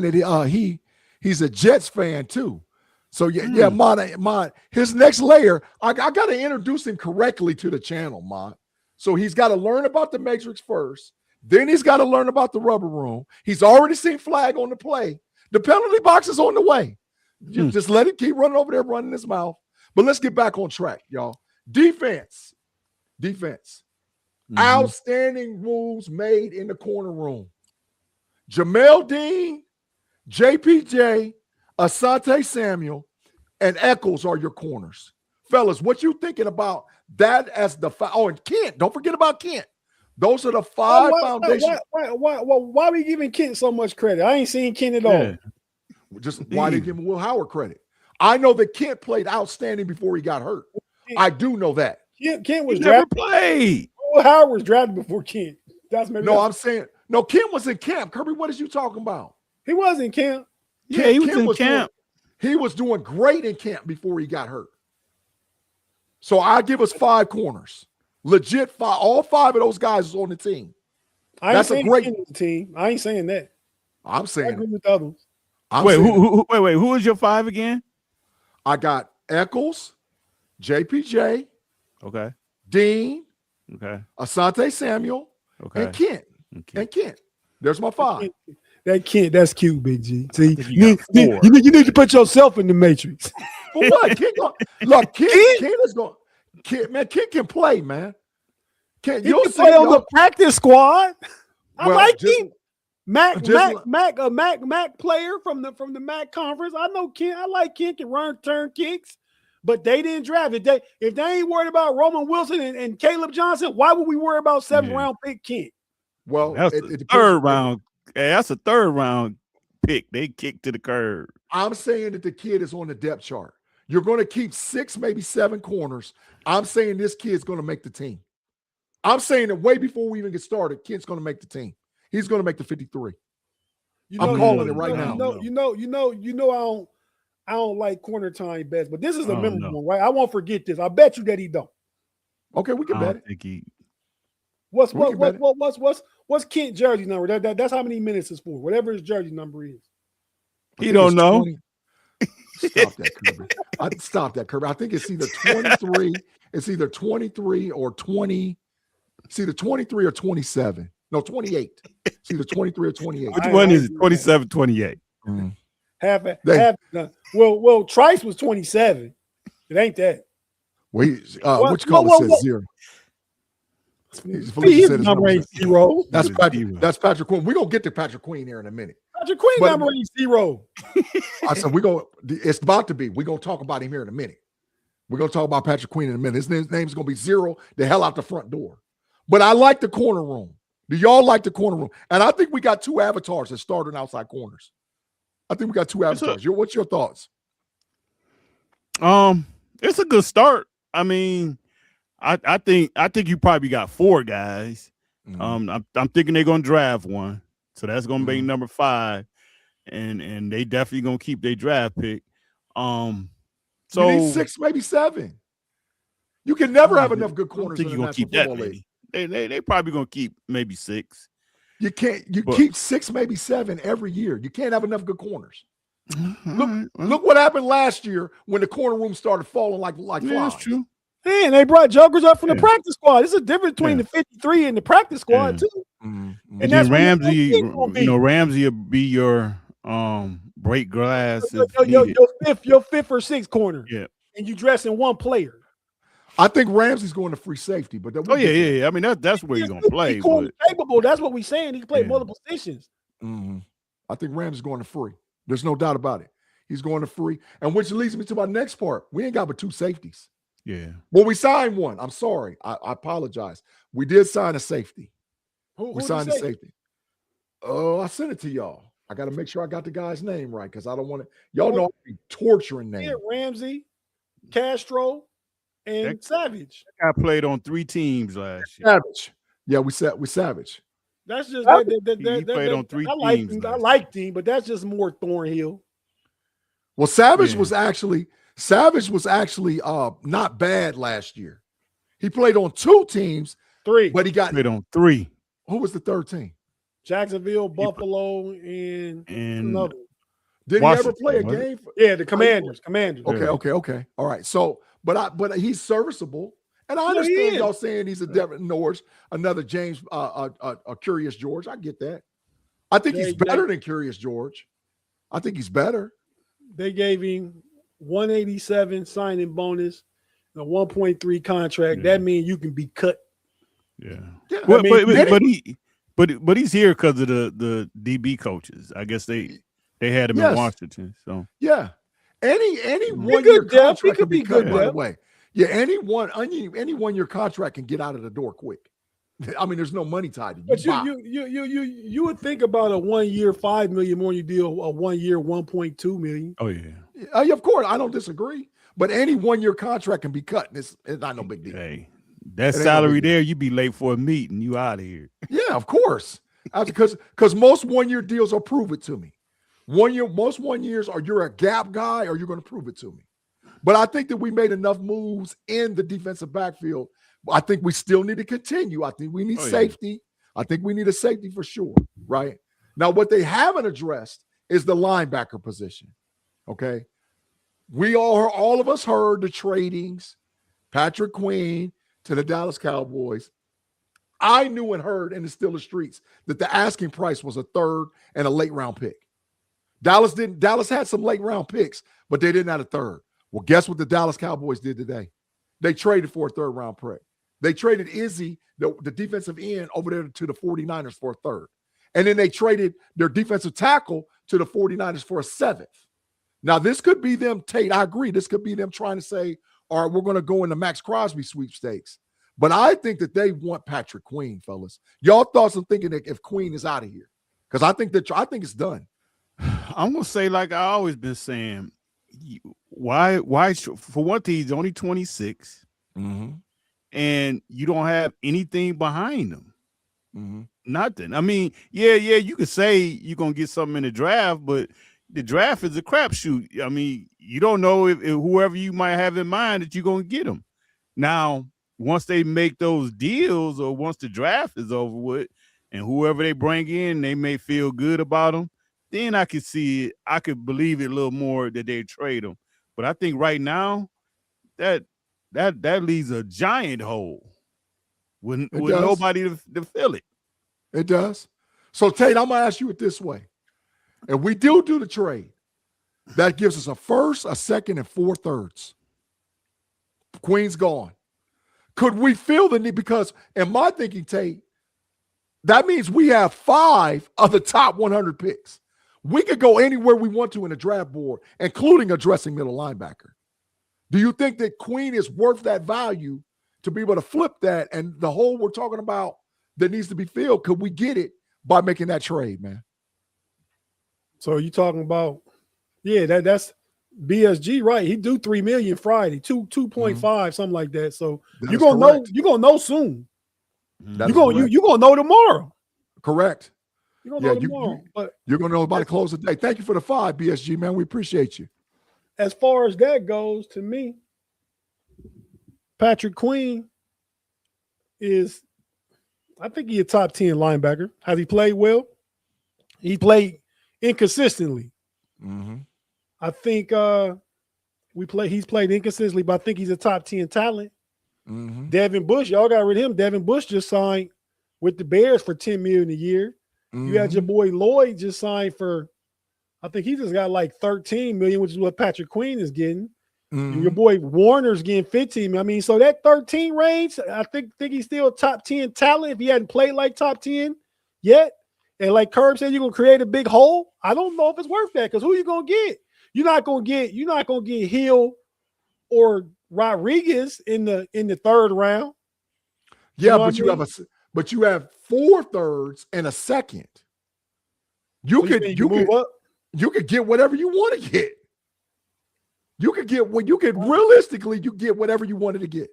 B: that he's a Jets fan too. So Mon, his next layer, I got to introduce him correctly to the channel, Mon. So he's got to learn about the Matrix first. Then he's got to learn about the rubber room. He's already seen flag on the play. The penalty box is on the way. Just let him keep running over there, running his mouth. But let's get back on track, y'all. Defense. Outstanding moves made in the corner room. Jamel Dean, JPJ, Asante Samuel, and Eccles are your corners. Fellas, what you thinking about that as the and Kent? Don't forget about Kent. Those are the five foundations.
A: Why are we giving Kent so much credit? I ain't seen Kent at all.
B: Just why they give Will Howard credit? I know that Kent played outstanding before he got hurt. I do know that.
A: Kent was
C: never played.
A: Will Howard was drafted before Kent.
B: I'm saying Kent was in camp. Kirby, what is you talking about?
A: He was in camp.
C: Yeah, he was in camp.
B: He was doing great in camp before he got hurt. So I give us 5 corners. Legit 5. All 5 of those guys is on the team.
A: That's a great team. I ain't saying that.
B: I'm saying I
A: agree with others.
C: Wait, who is your 5 again?
B: I got Eccles, JPJ,
C: okay,
B: Dean,
C: okay,
B: Asante Samuel, okay, and Kent. And Kent. There's my 5.
A: That Kent, that's cute, Big G. See, you need to put yourself in the Matrix.
B: For what? Kent is going. Kent can play, man.
A: You'll play on the practice squad. I like him. Mac
B: Just
A: player from the Mac conference. I know Kent. I like Kent can run turn kicks, but they didn't draft it. If they ain't worried about Roman Wilson and Caleb Johnson, why would we worry about 7th round pick Kent?
B: Well,
C: That's
B: it
C: a
B: depends.
C: third round. Hey, that's a third round pick. They kicked to the curb.
B: I'm saying that the kid is on the depth chart. You're going to keep 6, maybe 7 corners. I'm saying this kid's going to make the team. I'm saying that way before we even get started, Kent's going to make the team. He's going to make the 53. I'm calling it right now.
A: I don't like corner time bets, but this is a memorable one, right? I won't forget this. I bet you that he don't.
B: Okay, we can bet it.
A: What's Kent jersey number? That's how many minutes it's for. Whatever his jersey number is.
C: He don't know.
B: 20. Stop that, Kirby. I think it's either 23. It's either 23 or 20. It's either 23 or 27. No, 28. It's either 23 or 28.
C: Which one is it? 27, 28.
B: Mm-hmm.
A: Well, Trice was 27. It ain't that.
B: Which color says 0?
A: His number ain't 0.
B: That's Patrick Queen. We're gonna get to Patrick Queen here in a minute.
A: Patrick Queen number ain't 0.
B: I said it's about to be. We're gonna talk about him here in a minute. We're gonna talk about Patrick Queen in a minute. His name's gonna be 0 the hell out the front door. But I like the corner room. Do y'all like the corner room? And I think we got 2 avatars that started outside corners. I think we got 2 avatars. What's your thoughts?
C: It's a good start. I mean, I think you probably got 4 guys. Mm-hmm. I'm thinking they're gonna draft one, so that's gonna be number 5, and they definitely gonna keep their draft pick. So
B: you need 6, maybe 7. You can never have enough good corners.
C: I think you're gonna keep that many. They probably gonna keep maybe 6.
B: You can't. Keep 6, maybe 7 every year. You can't have enough good corners. Look what happened last year when the corner room started falling like flies.
C: That's true.
A: Man, they brought jokers up from the practice squad. There's a difference between the 53 and the practice squad too.
C: Mm-hmm. And then Ramsey, Ramsey will be your break glass.
A: Your 5th or 6th corner.
C: Yeah,
A: and you dress in one player.
B: I think Ramsey's going to free safety, but
C: yeah. I mean that's where he's gonna play.
A: Capable. That's what we're saying. He can play multiple positions.
B: Mm-hmm. I think Ramsey's going to free. There's no doubt about it. He's going to free, and which leads me to my next part. We ain't got but 2 safeties.
C: Yeah.
B: Well, we signed one. I'm sorry. I apologize. We did sign a safety. We signed a safety. Oh, I sent it to y'all. I got to make sure I got the guy's name right because I don't want to. Y'all know I'm torturing names.
A: Yeah, Ramsey, Castro, and Savage.
C: I played on 3 teams last year.
B: Savage. Yeah, we Savage.
A: That's just
C: he played on 3 teams.
A: I liked him, but that's just more Thornhill.
B: Well, Savage was actually not bad last year. He played on 2 teams.
A: 3.
B: But he
C: played on 3.
B: Who was the 3rd team?
A: Jacksonville, Buffalo, and another.
B: Did Washington, he ever play a game?
A: Yeah, the Commanders.
B: Okay. All right. So, but he's serviceable. And I understand y'all saying he's a Devin Norris, another James, a Curious George. I get that. I think he's better than Curious George. I think he's better.
A: They gave him 187 signing bonus and a 1.3 contract. That means you can be cut.
C: Yeah.
B: But
C: he's here because of the DB coaches. I guess they had him in Washington. So
B: yeah. Any 1 year contract could be good, by the way. Yeah, any 1 year contract can get out of the door quick. I mean, there's no money tied to you.
A: But you would think about a 1 year $5 million more. You deal a 1 year $1.2 million.
C: Oh yeah.
B: Of course, I don't disagree. But any 1 year contract can be cut. It's not no big deal.
C: Hey, that salary there, you be late for a meeting, you out of here.
B: Yeah, of course. Because most 1 year deals are prove it to me. Most 1 years are you're a gap guy or you're going to prove it to me. But I think that we made enough moves in the defensive backfield. I think we still need to continue. I think we need safety. I think we need a safety for sure, right? Now, what they haven't addressed is the linebacker position, okay? All of us heard the tradings, Patrick Queen to the Dallas Cowboys. I knew and heard in the Steelers streets that the asking price was a 3rd and a late round pick. Dallas had some late round picks, but they didn't have a 3rd. Well, guess what the Dallas Cowboys did today? They traded for a 3rd round pick. They traded Izzy, the defensive end, over there to the 49ers for a 3rd. And then they traded their defensive tackle to the 49ers for a 7th. Now, this could be them, Tate, I agree. This could be them trying to say, all right, we're going to go in the Max Crosby sweepstakes. But I think that they want Patrick Queen, fellas. Y'all thoughts on thinking that if Queen is out of here? Because I think it's done.
C: I'm gonna say, like I always been saying, why? For one thing, he's only 26, and you don't have anything behind him. Nothing. I mean, yeah, you could say you're gonna get something in the draft, but the draft is a crapshoot. I mean, you don't know if whoever you might have in mind that you're gonna get them. Now, once they make those deals, or once the draft is over with, and whoever they bring in, they may feel good about them. Then I could see it. I could believe it a little more that they trade him. But I think right now that leaves a giant hole with nobody to fill it.
B: It does. So Tate, I'm gonna ask you it this way: if we do the trade, that gives us a first, a second, and 4 thirds. Queen's gone. Could we feel the need? Because in my thinking, Tate, that means we have 5 of the top 100 picks. We could go anywhere we want to in the draft board, including addressing middle linebacker. Do you think that Queen is worth that value to be able to flip that? And the hole we're talking about that needs to be filled, could we get it by making that trade, man?
A: So you talking about, that's BSG, right? He do $3 million Friday, 2.5, something like that. So you're gonna know soon. You're gonna know tomorrow.
B: Correct.
A: You're gonna know tomorrow. But
B: you're gonna know by the close of the day. Thank you for the 5, BSG, man. We appreciate you.
A: As far as that goes, to me, Patrick Queen I think he's a top 10 linebacker. Has he played well? He played inconsistently. I think he's played inconsistently, but I think he's a top 10 talent. Devin Bush, y'all got rid of him. Devin Bush just signed with the Bears for $10 million a year. You had your boy Lloyd just signed for, I think he just got like $13 million, which is what Patrick Queen is getting. Your boy Warner's getting $15 million. I mean, so that 13 range, I think he's still a top 10 talent if he hadn't played like top 10 yet. And like Kerb said, you're gonna create a big hole. I don't know if it's worth that, because who you gonna get? You're not gonna get Hill or Rodriguez in the 3rd round.
B: Yeah, but you have 4 thirds and a second. You could get whatever you want to get. Realistically get whatever you wanted to get.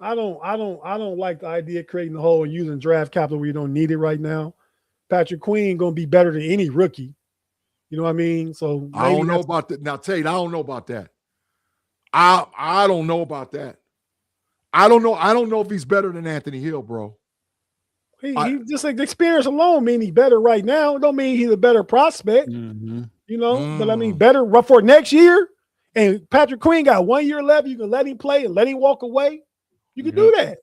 A: I don't like the idea of creating the hole and using draft capital where you don't need it right now. Patrick Queen gonna be better than any rookie. You know what I mean? So
B: I don't know about that. Now, Tate, I don't know about that. I don't know about that. I don't know if he's better than Anthony Hill, bro.
A: He just like the experience alone mean he's better right now. It don't mean he's a better prospect. You know, but I mean better for next year. And Patrick Queen got 1 year left. You can let him play and let him walk away. You can do that.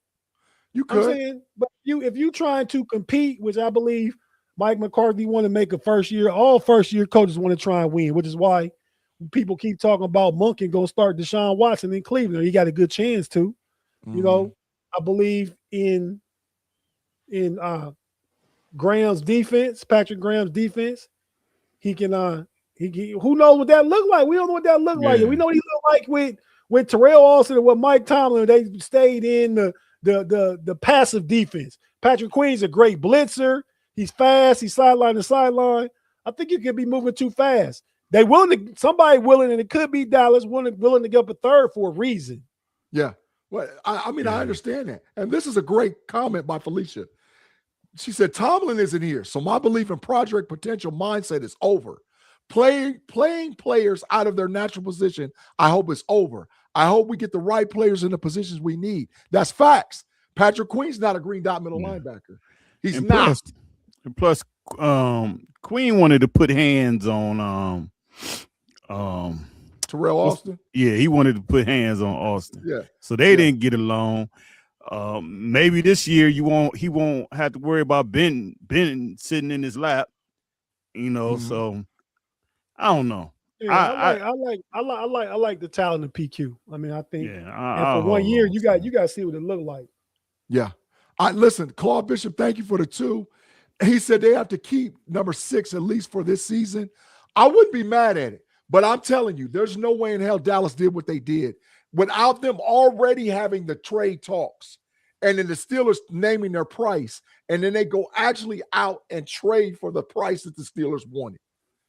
B: You could.
A: I'm saying, but if you trying to compete, which I believe Mike McCarthy want to make all first year coaches want to try and win, which is why people keep talking about Monken going to start Deshaun Watson in Cleveland. He got a good chance to. You know, I believe in Graham's defense, Patrick Graham's defense. He can who knows what that look like? We don't know what that look like. We know what he looked like with Terrell Austin and with Mike Tomlin. They stayed in the passive defense. Patrick Queen's a great blitzer. He's fast. He's sideline to sideline. I think you could be moving too fast. Somebody willing, and it could be Dallas willing to give up a 3rd for a reason.
B: Yeah. Well, I mean, I understand that. And this is a great comment by Felicia. She said, Tomlin isn't here, so my belief in project potential mindset is over. Playing players out of their natural position, I hope it's over. I hope we get the right players in the positions we need. That's facts. Patrick Queen's not a green dot middle linebacker. He's not.
C: Plus, Queen wanted to put hands on
B: Terrell Austin.
C: Yeah, he wanted to put hands on Austin.
B: Yeah.
C: So they didn't get along. Maybe this year he won't have to worry about Ben sitting in his lap. You know, so I don't know.
A: Yeah, I like the talent of PQ. I mean, I think for 1 year you got to see what it looked like.
B: Yeah. Listen, Claude Bishop, thank you for the 2. He said they have to keep number 6 at least for this season. I wouldn't be mad at it, but I'm telling you, there's no way in hell Dallas did what they did without them already having the trade talks and then the Steelers naming their price, and then they go actually out and trade for the price that the Steelers wanted.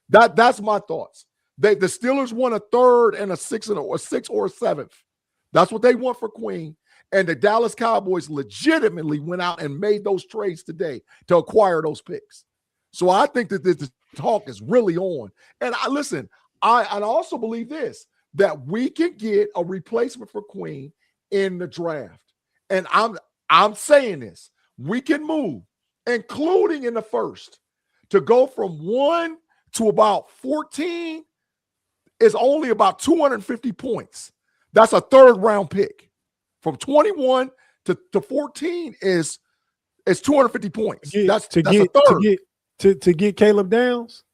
B: That's my thoughts. The Steelers want a 3rd and a 6th or a 6th or a 7th. That's what they want for Queen. And the Dallas Cowboys legitimately went out and made those trades today to acquire those picks. So I think that the talk is really on. And I also believe this, that we can get a replacement for Queen in the draft. And I'm saying this, we can move, including in the first, to go from 1 to about 14 is only about 250 points. That's a 3rd round pick. From 21 to 14 is 250 points. That's a 3rd.
A: To get Caleb Downs?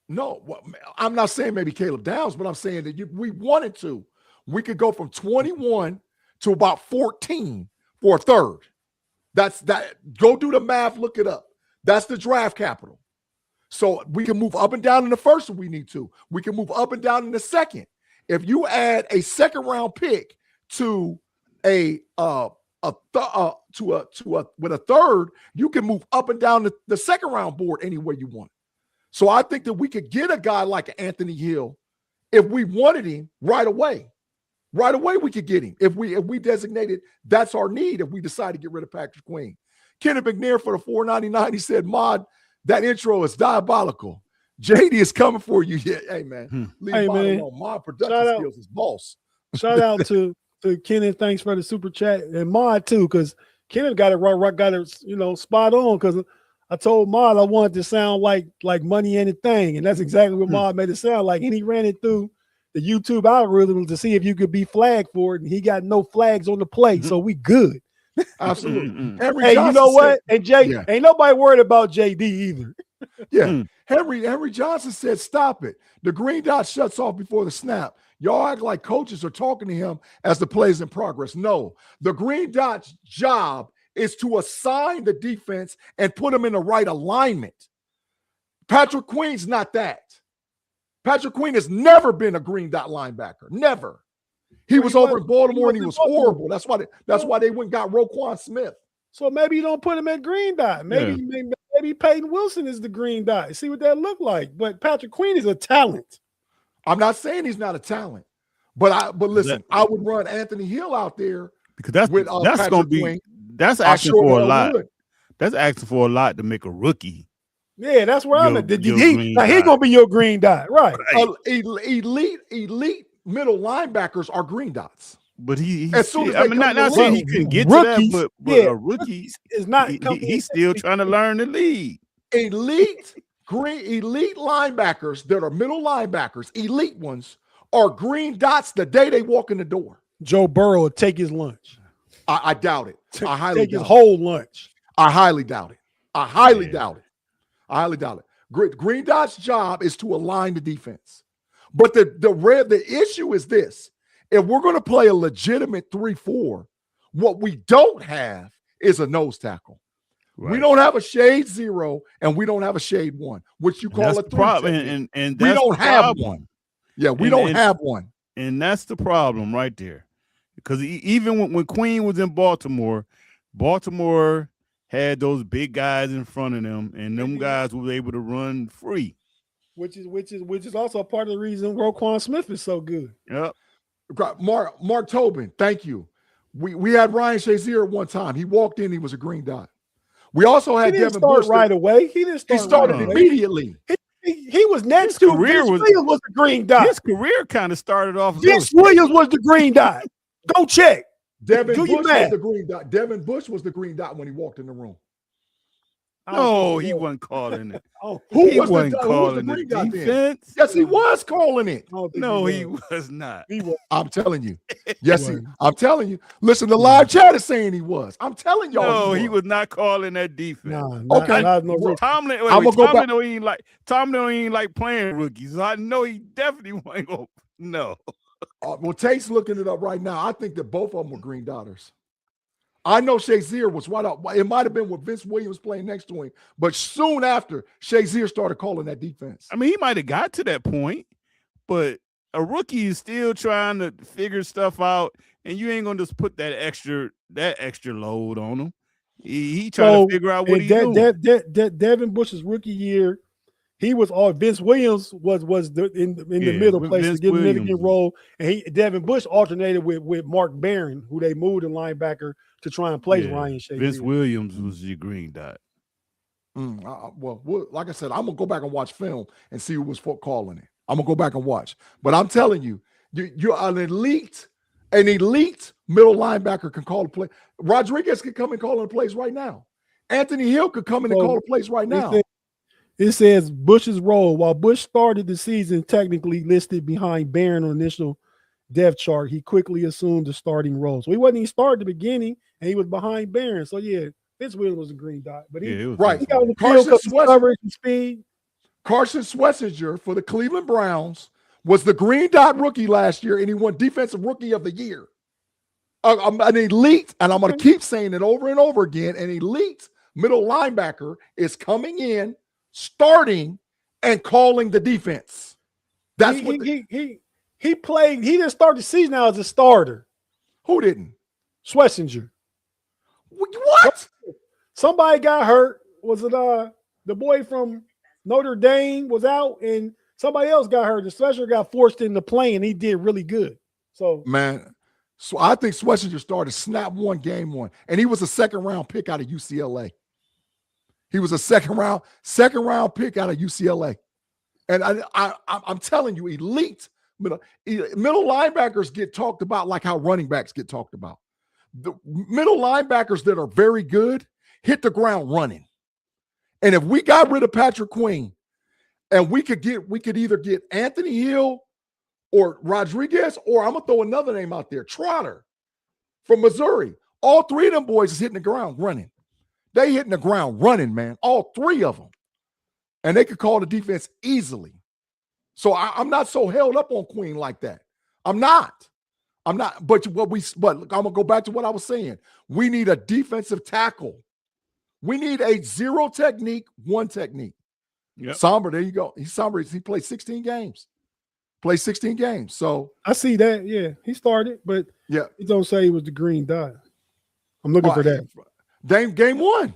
B: No, I'm not saying maybe Caleb Downs, but I'm saying that we wanted to. We could go from 21 to about 14 for a 3rd. That's that. Go do the math, look it up. That's the draft capital. So we can move up and down in the first if we need to. We can move up and down in the second. If you add a 2nd round pick to with a 3rd, you can move up and down the 2nd round board any way you want. So I think that we could get a guy like Anthony Hill if we wanted him right away. Right away, we could get him if we designated that's our need. If we decide to get rid of Patrick Queen, Kenneth McNair for the $4.99. He said, "Mod, that intro is diabolical. JD is coming for you." Yeah, hey man,
A: hey man,
B: Mod production skills is boss.
A: Shout out to Kenneth. Thanks for the super chat, and Mod too, because Kenneth got it spot on. Because I told Mod I wanted to sound like Money Ain't a Thing, and that's exactly what Mod made it sound like. And he ran it through the YouTube algorithm to see if you could be flagged for it, and he got no flags on the play, so we good.
B: Absolutely.
A: Hey, you know what? And Jay, ain't nobody worried about JD either.
B: Yeah. Henry Johnson said, "Stop it. The green dot shuts off before the snap. Y'all act like coaches are talking to him as the play's in progress. No, the green dot's job is to assign the defense and put them in the right alignment. Patrick Queen's not that. Patrick Queen has never been a green dot linebacker. Never. He was over in Baltimore and he was horrible. That's why they went and got Roquan Smith.
A: So maybe you don't put him at green dot. Maybe Peyton Wilson is the green dot. See what that look like. But Patrick Queen is a talent.
B: I'm not saying he's not a talent, but listen, I would run Anthony Hill out there
C: because that's going to be
B: Queen.
C: That's asking for a lot. That's asking for a lot to make a rookie.
A: Yeah, that's where I'm at. He's gonna be your green dot, right?
B: Elite middle linebackers are green dots.
C: But
B: as soon as
C: not saying he couldn't get
A: rookies,
C: to that, but a rookie
A: is not.
C: He's still trying to learn the league.
B: Elite linebackers that are middle linebackers, elite ones, are green dots the day they walk in the door.
A: Joe Burrow will take his lunch.
B: I doubt it. I highly
A: take
B: doubt
A: his whole lunch.
B: I highly doubt it. I highly doubt it. Green Dot's job is to align the defense. But the issue is this. If we're going to play a legitimate 3-4, what we don't have is a nose tackle. Right. We don't have a shade 0 and we don't have a shade 1, which you call a 3.
C: And
B: we don't have one. Yeah, we don't have one.
C: And that's the problem right there. Because even when Queen was in Baltimore had those big guys in front of them, and them guys were able to run free.
A: Which is also a part of the reason Roquan Smith is so good.
C: Yep.
B: Mark Tobin, thank you. We had Ryan Shazier at one time. He walked in, he was a green dot. We also had Devin Bush
A: right away. He didn't start.
B: He started immediately.
A: He was next to Vince Williams was the green dot.
C: His career kind of started off.
A: Vince Williams was the green dot. Go check.
B: Devin Bush was the green dot. Devin Bush was the green dot when he walked in the room.
C: No, he wasn't calling it.
B: Who was the green dot then? Yes, he was calling it.
C: No, he was not.
B: I'm telling you. Yes, I'm telling you. Listen, the live chat is saying he was. I'm telling y'all.
C: No, he was not calling that defense.
A: Tomlin
C: don't even like playing rookies. I know he definitely wasn't going. No.
B: Well, Tate's looking it up right now. I think that both of them were green dotters. I know Shazier was right up. It might have been with Vince Williams playing next to him, but soon after, Shazier started calling that defense.
C: I mean, he might have got to that point, but a rookie is still trying to figure stuff out, and you ain't gonna just put that extra load on him. He trying to figure out what he's doing.
A: Devin Bush's rookie year, he was all Vince Williams was in the middle place to get a mitigant role, and Devin Bush alternated with Mark Barron, who they moved to linebacker to try and play Ryan Shazier.
C: Vince Williams was your green dot.
B: Well, like I said, I'm gonna go back and watch film and see who was calling it. I'm gonna go back and watch. But I'm telling you, you're an elite middle linebacker can call the play. Rodriguez could come and call the plays right now. Anthony Hill could come in and call the plays right now.
A: It says Bush's role. While Bush started the season technically listed behind Barron on initial depth chart, he quickly assumed the starting role. So he wasn't even started at the beginning, and he was behind Barron. So yeah, Vince Williams was a green dot, but he got on the field because of coverage and speed.
B: Carson Schlesinger for the Cleveland Browns was the green dot rookie last year, and he won Defensive Rookie of the Year. An elite, and I'm going to keep saying it over and over again, an elite middle linebacker is coming in, starting, and calling the defense. That's
A: he played. He didn't start the season now as a starter.
B: Who didn't?
A: Schlesinger.
B: What?
A: Somebody got hurt. Was it the boy from Notre Dame was out, and somebody else got hurt. The Schlesinger got forced into play, and he did really good. So
B: man, so I think Schlesinger started snap one, game one, and he was a second-round pick out of UCLA. He was a second round pick out of UCLA. And I'm telling you, elite middle linebackers get talked about like how running backs get talked about. The middle linebackers that are very good hit the ground running. And if we got rid of Patrick Queen and we could either get Anthony Hill or Rodriguez, or I'm going to throw another name out there, Trotter from Missouri. All three of them boys is hitting the ground running. They hitting the ground running, man. All three of them. And they could call the defense easily. So I'm not so held up on Queen like that. I'm not. But I'm going to go back to what I was saying. We need a defensive tackle. We need a zero technique, one technique.
C: Yep.
B: Somber, there you go. He played 16 games. So
A: I see that. Yeah, he started, but
B: yeah,
A: it don't say he was the green dot. I'm looking for that.
B: Game one,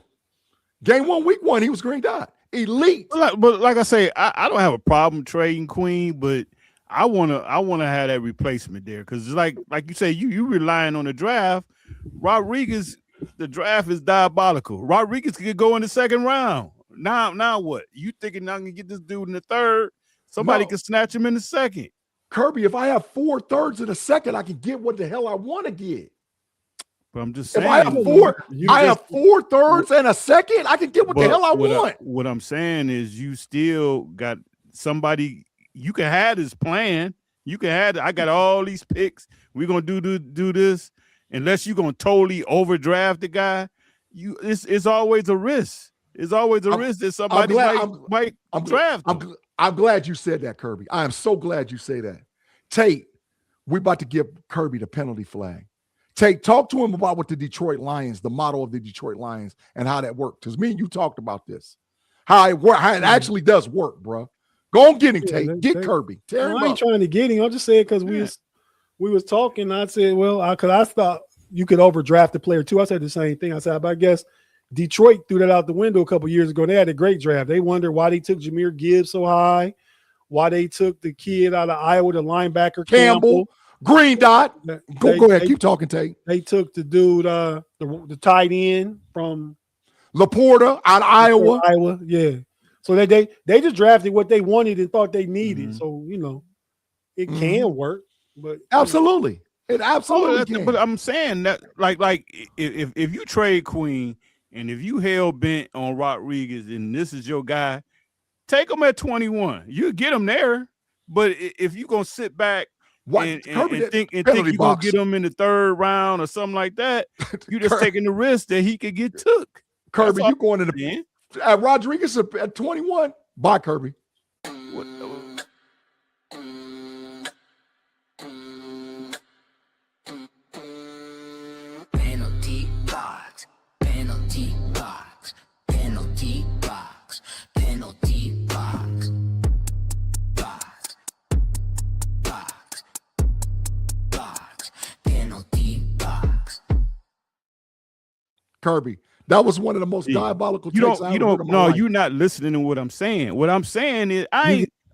B: week one, he was green dot. Elite.
C: But like I say, I don't have a problem trading Queen, but I wanna have that replacement there because like you say, you relying on the draft. Rodriguez, the draft is diabolical. Rodriguez could go in the second round. Now what? You thinking I can get this dude in the third? Somebody can snatch him in the second.
B: Kirby, if I have 4/3 in the second, I can get what the hell I want to get.
C: But I'm just saying,
B: if I have 4/3 and a second, I can get what the hell I want.
C: What I'm saying is, you still got somebody. You can have this plan. You can have. I got all these picks. We're gonna do this. Unless you're gonna totally overdraft the guy, it's always a risk. It's always a risk that somebody might draft him.
B: I'm glad you said that, Kirby. I am so glad you say that. Tate, we're about to give Kirby the penalty flag. Tate, talk to him about what the Detroit Lions, the model of the Detroit Lions, and how that worked. Because me and you talked about this. How it actually does work, bro. Go on, get him, Tate. Get Kirby. Tear him
A: I ain't
B: up.
A: trying to get him. I'm just saying because we was talking. I said, well, because I thought you could overdraft the player too. I said the same thing. I said, but I guess Detroit threw that out the window a couple years ago. They had a great draft. They wondered why they took Jahmyr Gibbs so high, why they took the kid out of Iowa, the linebacker
B: Campbell. Green dot. Go ahead. Keep talking, Tate.
A: They took the dude, the tight end from
B: Laporta out of Iowa.
A: Yeah. So they just drafted what they wanted and thought they needed. Mm-hmm. So it can work. But
B: absolutely, it absolutely can.
C: But I'm saying that like if you trade Queen and if you hell bent on Rodriguez and this is your guy, take him at 21. You get him there. But if you're gonna sit back and think you're gonna get him in the third round or something like that, you're just taking the risk that he could get took.
B: Kirby, you going to the Rodriguez at 21? Bye, Kirby.
G: Penalty box.
B: Kirby. That was one of the most diabolical takes I ever heard in my life.
C: You're not listening to what I'm saying. What I'm saying is,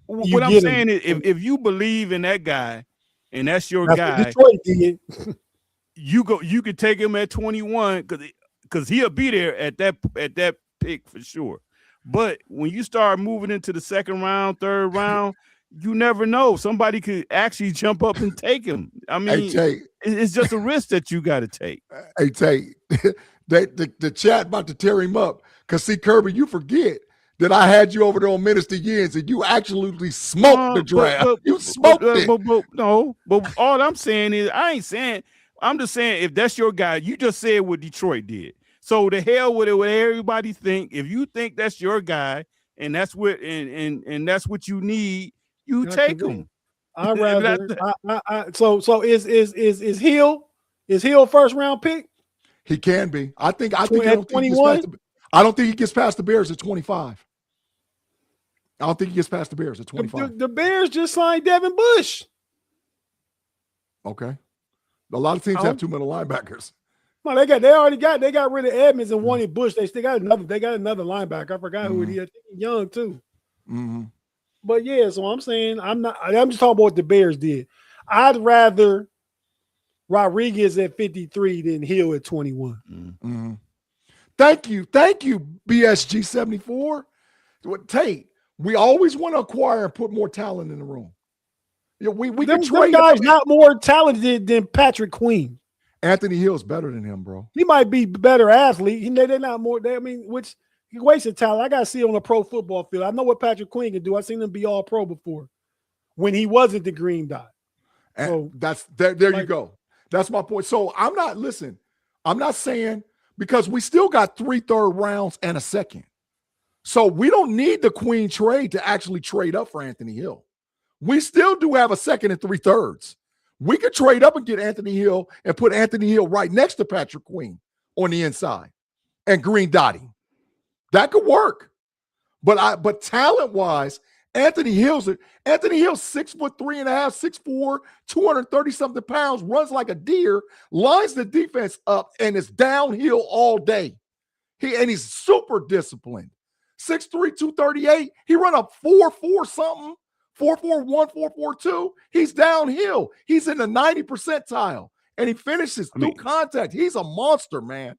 C: if you believe in that guy and that's your guy,
A: what Detroit did.
C: you could take him at 21 because he'll be there at that pick for sure. But when you start moving into the second round, third round, you never know. Somebody could actually jump up and take him. I mean, it's just a risk that you got to take.
B: Hey, Tate, the chat about to tear him up because, see, Kirby, you forget that I had you over there on Minister Yens and you absolutely smoked the draft. You smoked it.
C: But all I'm saying is I'm just saying if that's your guy, you just said what Detroit did. So the hell with it, what everybody think. If you think that's your guy and that's what and that's what you need, you take him.
A: I rather. So is Hill first round pick?
B: He can be. I think at
A: 21.
B: I don't think he gets past the Bears at 25. I don't think he gets past the Bears at 25.
A: The Bears just signed Devin Bush.
B: Okay. A lot of teams have two middle linebackers.
A: No, they got rid of Edmonds and wanted Bush. They got another linebacker. I forgot who it is. I think he's young too.
B: Mm-hmm.
A: But yeah, so I'm saying I'm just talking about what the Bears did. I'd rather Rodriguez at 53 than Hill at 21.
B: Mm-hmm. Thank you, BSG 74. Tate, we always want to acquire and put more talent in the room. Yeah, we can trade
A: guys not more talented than Patrick Queen.
B: Anthony Hill's better than him, bro.
A: He might be better athlete. They're not more. Which he wasted talent. I gotta see it on a pro football field. I know what Patrick Queen can do. I've seen him be all pro before when he wasn't the green dot.
B: And
A: so
B: that's there. You go. That's my point. So I'm not saying because we still got 3 third rounds and a second. So we don't need the Queen trade to actually trade up for Anthony Hill. We still do have a second and 3 thirds. We could trade up and get Anthony Hill and put Anthony Hill right next to Patrick Queen on the inside and green dotting. That could work. But talent-wise, Anthony Hill's 6'3.5", 6'4", 230-something pounds, runs like a deer, lines the defense up, and is downhill all day. He's super disciplined. 6'3", 238. He run up 4'4" something. 4.41, 4.42. He's downhill. He's in the 90 percentile, and he finishes through contact. He's a monster, man.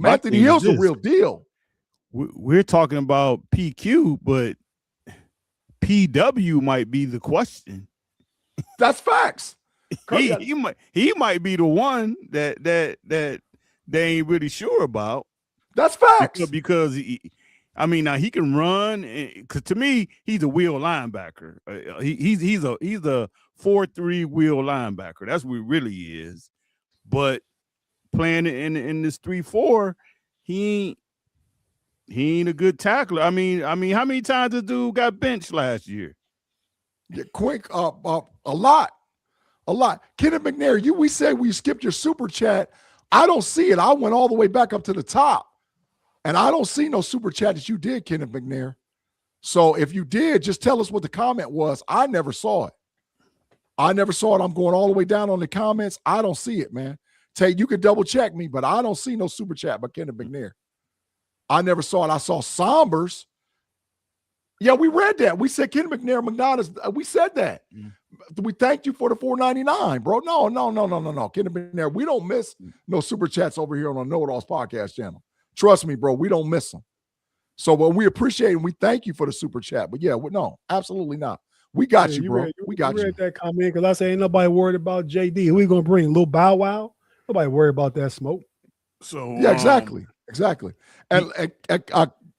B: Anthony Hill's a real deal.
C: We're talking about PQ, but PW might be the question.
B: That's facts.
C: he might be the one that they ain't really sure about.
B: That's facts
C: because now he can run. Because to me, he's a wheel linebacker. He's a 4-3 wheel linebacker. That's what he really is. But playing in this 3-4, he ain't a good tackler. I mean, how many times this dude got benched last year?
B: Yeah, quick, a lot. Kenneth McNair, we said we skipped your super chat. I don't see it. I went all the way back up to the top. And I don't see no super chat that you did, Kenneth McNair. So if you did, just tell us what the comment was. I never saw it. I'm going all the way down on the comments. I don't see it, man. Tate, you can double check me, but I don't see no super chat by Kenneth McNair. I never saw it. I saw Sombers. Yeah, we read that. We said Kenneth McNair, we said that. We thanked you for the $4.99, bro. No. Kenneth McNair, we don't miss no super chats over here on the Know It All's podcast channel. Trust me, bro, we don't miss them. So, we appreciate and we thank you for the super chat. But yeah, no, absolutely not. We got you, bro. We got you.
A: Read that comment because I say ain't nobody worried about JD. Who we gonna bring? Little Bow Wow? Nobody worried about that smoke.
B: So yeah, exactly. And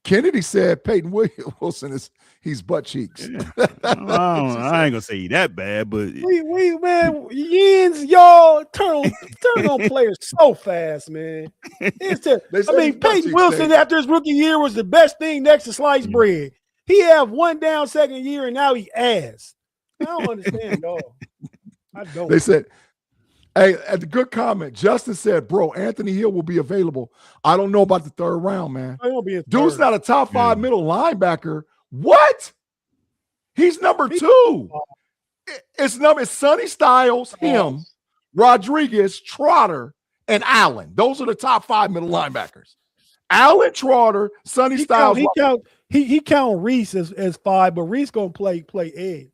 B: Kennedy said Peyton Wilson he's butt cheeks.
C: Yeah. I ain't gonna say he that bad, but
A: we man, Yens, y'all turn on players so fast, man. Peyton Wilson after his rookie year was the best thing next to sliced bread. He have one down second year and now he ass. I don't understand, dog. I don't.
B: They said, hey, at the good comment, Justin said, bro, Anthony Hill will be available. I don't know about the third round, man. Dude's not a top 5 middle linebacker. What? He's number 2. It's Sonny Styles, him, Rodriguez, Trotter, and Allen. Those are the top 5 middle linebackers. Allen, Trotter, Sonny Styles.
A: He count Reese as 5, but Reese gonna play edge.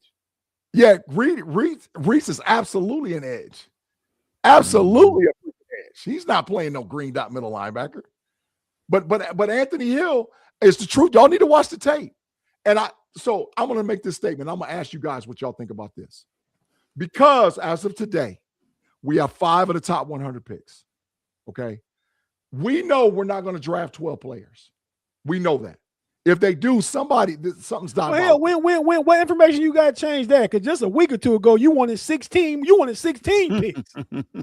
B: Yeah, Reese is absolutely an edge. Absolutely a edge. He's not playing no green dot middle linebacker. But Anthony Hill is the truth. Y'all need to watch the tape. And so I'm gonna make this statement. I'm gonna ask you guys what y'all think about this. Because as of today, we have 5 of the top 100 picks. Okay. We know we're not going to draft 12 players. We know that. If they do, something's not.
A: Well, hell, what information you got to change that? Because just a week or two ago, you wanted 16. You wanted 16 picks.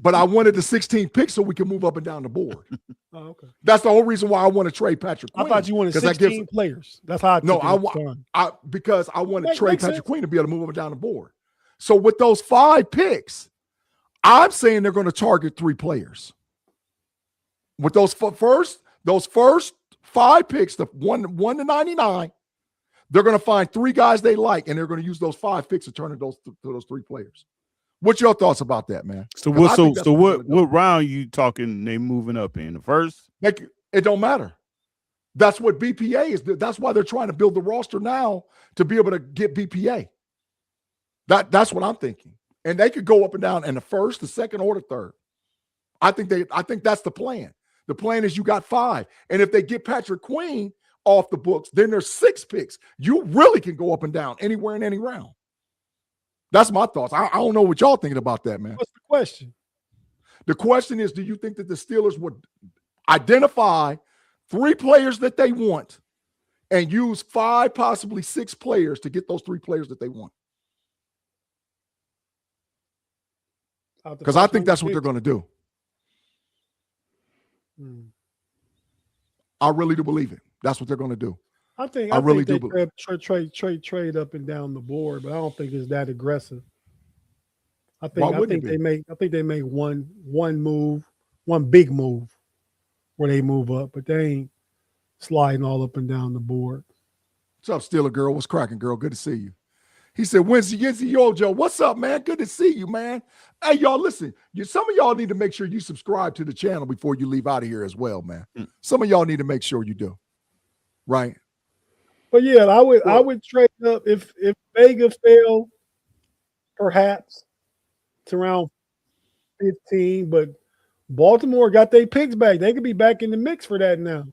B: But I wanted the 16 picks so we can move up and down the board.
A: Oh, okay.
B: That's the whole reason why I want to trade Patrick Queen.
A: I thought you wanted 16 players. That's how I took it.
B: Because I want to trade Patrick Queen to be able to move up and down the board. So with those 5 picks, I'm saying they're going to target 3 players. With those first 5 picks, the 1 to 99, they're going to find 3 guys they like, and they're going to use those 5 picks to turn into those 3 players. What's your thoughts about that, man?
C: So what round you talking? They moving up in the first?
B: It don't matter. That's what BPA is. That's why they're trying to build the roster now to be able to get BPA. That's what I'm thinking. And they could go up and down in the first, the second, or the third. I think that's the plan. The plan is you got 5. And if they get Patrick Queen off the books, then there's 6 picks. You really can go up and down anywhere in any round. That's my thoughts. I don't know what y'all thinking about that, man.
A: What's the question?
B: The question is, do you think that the Steelers would identify 3 players that they want and use 5, possibly 6 players to get those 3 players that they want? Because I think that's what they're going to do. I really do believe it. That's what they're going to do.
A: I think trade up and down the board, but I don't think it's that aggressive. I think they make one move, one big move where they move up, but they ain't sliding all up and down the board.
B: What's up, Steeler girl? What's cracking, girl? Good to see you. He said, Wednesday, Joe. What's up, man? Good to see you, man. Hey, y'all, listen. Some of y'all need to make sure you subscribe to the channel before you leave out of here as well, man. Some of y'all need to make sure you do. Right?
A: But yeah, I would trade up if Vega fell, perhaps to around 15. But Baltimore got their picks back. They could be back in the mix for that now.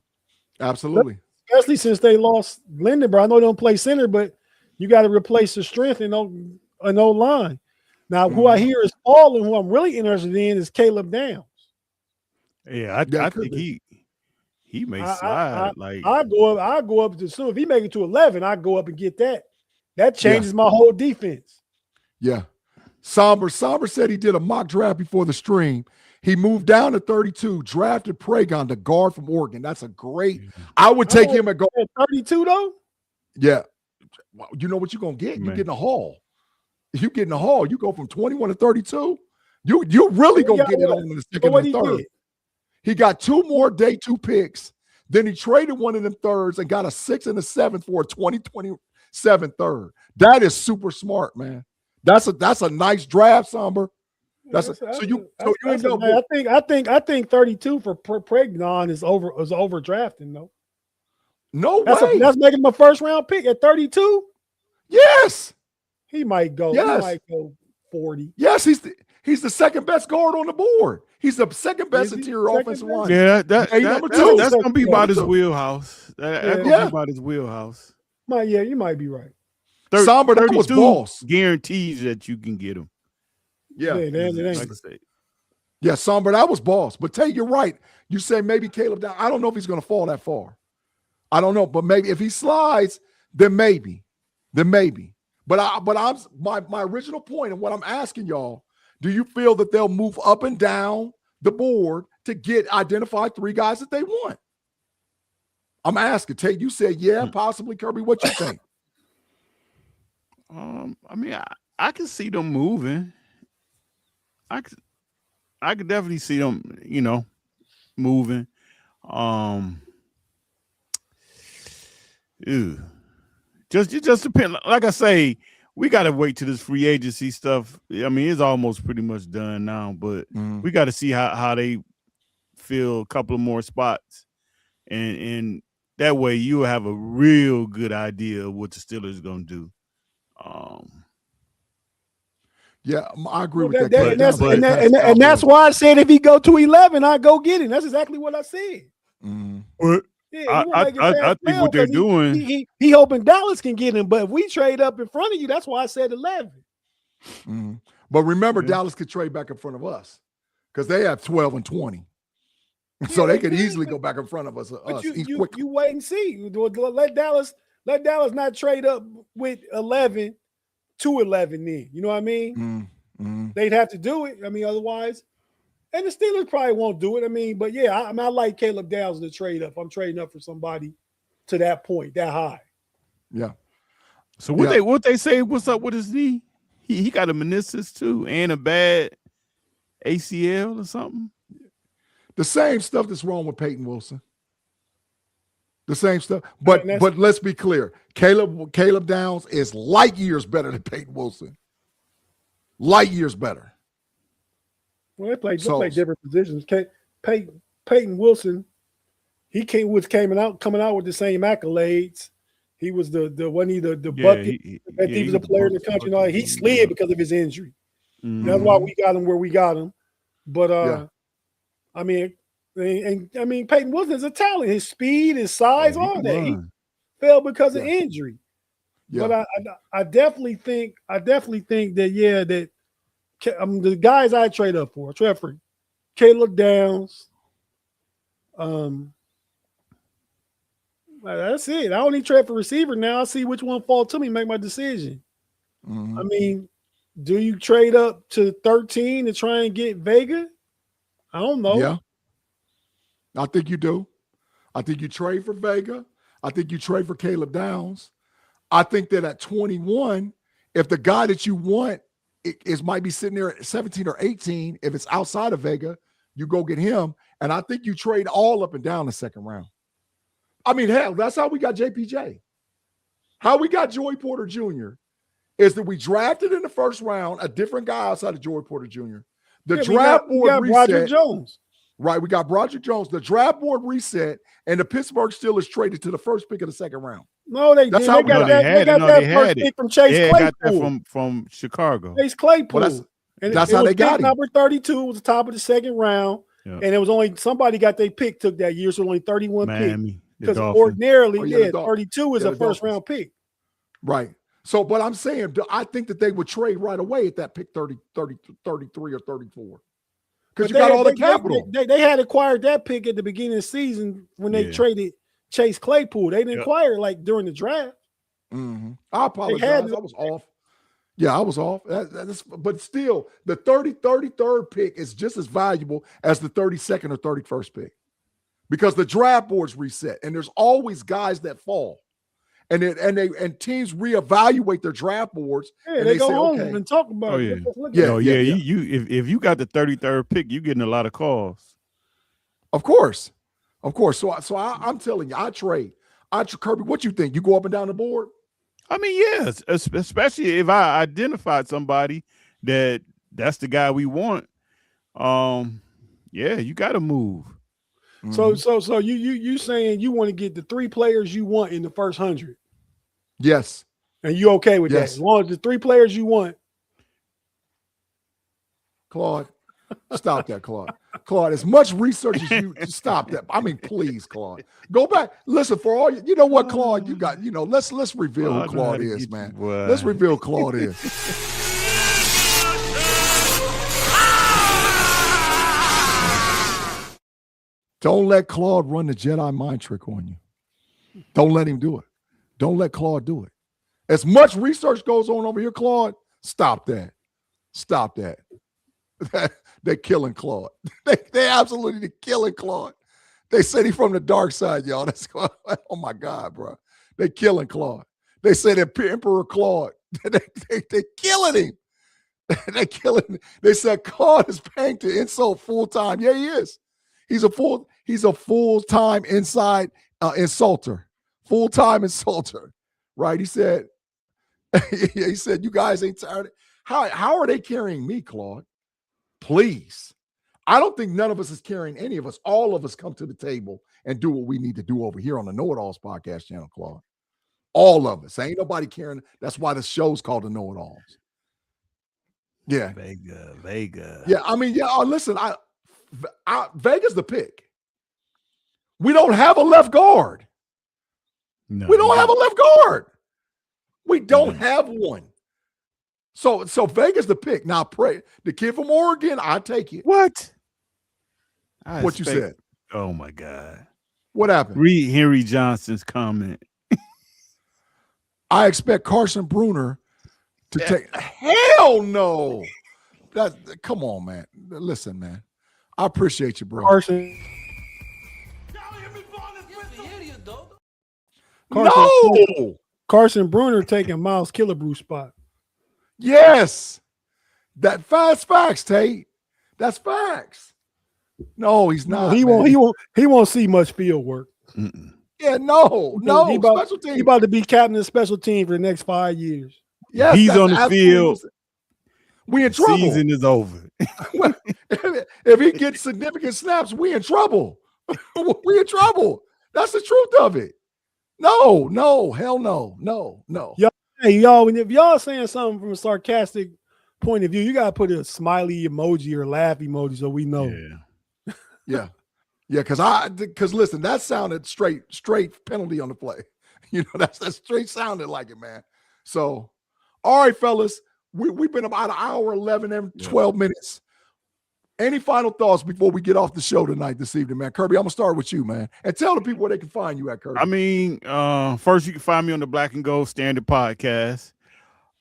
B: Absolutely.
A: Especially since they lost Linebacker. I know they don't play center, but you got to replace the strength in an O-line. Now, who I hear is falling, who I'm really interested in is Caleb Downs.
C: Yeah, I think he may slide.
A: I go up to soon. If he make it to 11, I go up and get that. That changes my whole defense.
B: Yeah. Somber said he did a mock draft before the stream. He moved down to 32, drafted Pragon, the guard from Oregon. That's a great. I would take him at guard.
A: 32 though?
B: Yeah. You know what you're going to get? You're getting a haul. If you get in a haul, you go from 21 to 32. You really going to get it on in the second and third. He got 2 more day 2 picks. Then he traded one of them thirds and got a 6th and a 7th for a 2027 third. That is super smart, man. That's a nice draft, Somber. I think 32 for Pregnon is overdrafting though. No way.
A: That's making my first round pick at 32.
B: Yes.
A: He might go.
B: Yes.
A: He might go 40.
B: Yes, he's the second best guard on the board. He's the second best interior offensive line.
C: Yeah, that's gonna be about his wheelhouse. That's gonna be about his wheelhouse.
A: You might be right.
B: Somber, that was boss.
C: Guarantees that you can get him.
B: Yeah,
C: yeah,
B: Somber, that was boss. But Tate, you're right. You say maybe Caleb down. I don't know if he's going to fall that far. I don't know, but maybe if he slides, then maybe. But I'm my original point and what I'm asking y'all: do you feel that they'll move up and down the board to identify 3 guys that they want? I'm asking. Tate, you said possibly. Kirby, what you think?
C: I mean, I can see them moving. I could definitely see them, moving. Just depend. Like I say, we got to wait till this free agency stuff. I mean, it's almost pretty much done now, but we got to see how they fill a couple of more spots, and that way you'll have a real good idea of what the Steelers are going to do.
B: Yeah, I agree
A: Well,
B: with that.
A: and that's why I said if he go to 11, I go get him. That's exactly what I said.
C: But
A: Yeah,
C: I think what they're doing.
A: He hoping Dallas can get him, but if we trade up in front of you, that's why I said 11.
B: But remember, Dallas could trade back in front of us because they have 12 and 20, so they could easily go back in front of us.
A: But you wait and see. Let Dallas not trade up with 11 to 11. Then you know what I mean. They'd have to do it. I mean, otherwise. And the Steelers probably won't do it. I mean, but yeah, I like Caleb Downs to trade up. I'm trading up for somebody to that point, that high.
B: Yeah.
C: So what they say? What's up with his knee? He got a meniscus too, and a bad ACL or something.
B: The same stuff that's wrong with Peyton Wilson. The same stuff. But let's be clear. Caleb Downs is light years better than Peyton Wilson. Light years better.
A: Well, they play different positions. Peyton Wilson, coming out with the same accolades. He was the bucket. He was a player in the country. No, he slid because of his injury. That's why we got him where we got him. But I mean, Peyton Wilson is a talent. His speed, his size, all that. He fell because of injury. Yeah. But I definitely think that the guys I trade up for, Caleb Downs. That's it. I only trade for receiver now. I see which one fall to me, make my decision. I mean, do you trade up to 13 to try and get Vega? I don't know.
B: Yeah. I think you do. I think you trade for Vega. I think you trade for Caleb Downs. I think that at 21, if the guy that you want might be sitting there at 17 or 18, if it's outside of Vega, you go get him. And I think you trade all up and down the second round. I mean, hell, that's how we got JPJ. How we got Joey Porter Jr. is that we drafted in the first round a different guy outside of Joey Porter Jr. The draft board reset.
A: Broderick Jones.
B: Right, we got Broderick Jones. The draft board reset, and the Pittsburgh Steelers traded to the first pick of the second round.
A: No, they didn't. They got that first pick from Chase Claypool.
C: Got that from Chicago.
A: Chase Claypool.
B: Well, that's how they got him.
A: Number 32 was the top of the second round, and it was only somebody got their pick took that year, so only 31 picks. Because ordinarily, 32 is a first-round pick.
B: Right. So, but I'm saying, I think that they would trade right away at that pick 30, 33 or 34. Because you got all the capital.
A: They had acquired that pick at the beginning of the season when they traded Chase Claypool. They didn't acquire like during the draft.
B: I apologize. I was off. Yeah, I was off. But still, the 33rd pick is just as valuable as the 32nd or 31st pick. Because the draft board's reset, and there's always guys that fall, and teams reevaluate their draft boards.
A: Yeah, and they go home and talk about it.
C: If you got the 33rd pick, you're getting a lot of calls.
B: Of course. So I'm telling you, I trade. Kirby, what you think? You go up and down the board?
C: I mean, yes, especially if I identified somebody that's the guy we want. You got to move.
A: So you saying you want to get the 3 players you want in the first 100?
B: Yes.
A: And you okay with that? As long as the 3 players you want.
B: Claude, stop that, Claude. Claude, as much research as you stop that. I mean, please, Claude. Go back. Listen, for all you know what, Claude, you got, let's reveal who Claude is, man. Let's reveal who Claude is. Don't let Claude run the Jedi mind trick on you. Don't let him do it. Don't let Claude do it. As much research goes on over here, Claude, stop that. Stop that. They're killing Claude. They absolutely killing Claude. They said he's from the dark side, y'all. Oh my God, bro. They're killing Claude. They said Emperor Claude. They're killing him. They're killing him. They said Claude is paying to insult full time. Yeah, he is. He's a full-time inside insulter, full-time insulter, right? He said, you guys ain't tired. How are they carrying me, Claude? Please. I don't think none of us is carrying any of us. All of us come to the table and do what we need to do over here on the Know It Alls podcast channel, Claude. All of us. Ain't nobody carrying. That's why the show's called the Know It Alls. Yeah.
C: Vega.
B: Yeah. I mean, yeah. Listen, Vega's the pick. We don't have a left guard.
C: No,
B: We don't have a left guard. We don't have one. So Vega's the pick. Now, pray the kid from Oregon, I take it.
C: What?
B: What you said?
C: Oh my God.
B: What happened?
C: Read Henry Johnson's comment.
B: I expect Carson Bruner to take. Hell no. Come on, man. Listen, man. I appreciate you, bro.
A: Carson.
B: No.
A: Carson Bruner taking Miles Killebrew's spot.
B: Yes. That's facts, Tate. That's facts. No, he's not.
A: He won't see much field work.
C: Mm-mm.
B: Yeah, no. Special team.
A: He about to be captain of special team for the next 5 years.
B: Yes,
C: he's on the field.
B: We in trouble.
C: Season is over.
B: If he gets significant snaps, we in trouble. We in trouble. That's the truth of it. No, hell no.
A: Hey, y'all, if y'all saying something from a sarcastic point of view, you gotta put a smiley emoji or laugh emoji so we know.
B: Yeah. Because listen, that sounded straight penalty on the play. You know, that's straight sounded like it, man. So, all right, fellas, we've been about an hour, 11 and 12 minutes. Any final thoughts before we get off the show tonight, this evening, man? Kirby, I'm gonna start with you, man, and tell the people where they can find you at, Kirby.
C: I mean, first you can find me on the Black and Gold Standard podcast.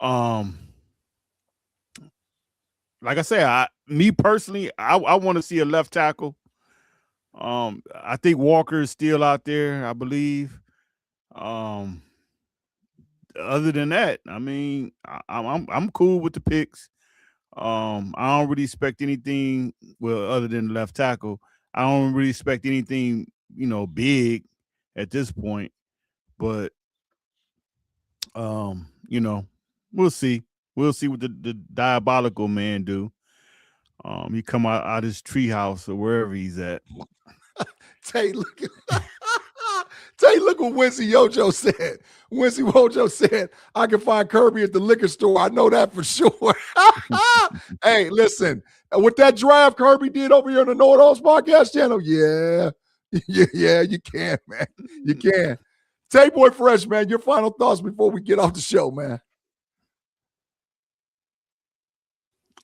C: Like I said, me personally, I want to see a left tackle. I think Walker is still out there, I believe. Other than that, I mean, I'm cool with the picks. I don't really expect anything other than left tackle. I don't really expect anything, big at this point. But we'll see. We'll see what the diabolical man do. He come out his treehouse or wherever he's at.
B: Tate, look what Wincy Yojo said. Wincy Wojo said, I can find Kirby at the liquor store. I know that for sure. Hey, listen, with that draft Kirby did over here on the Know It Alls podcast channel, yeah, you can, man. You can. Tate Boy Fresh, man, your final thoughts before we get off the show, man.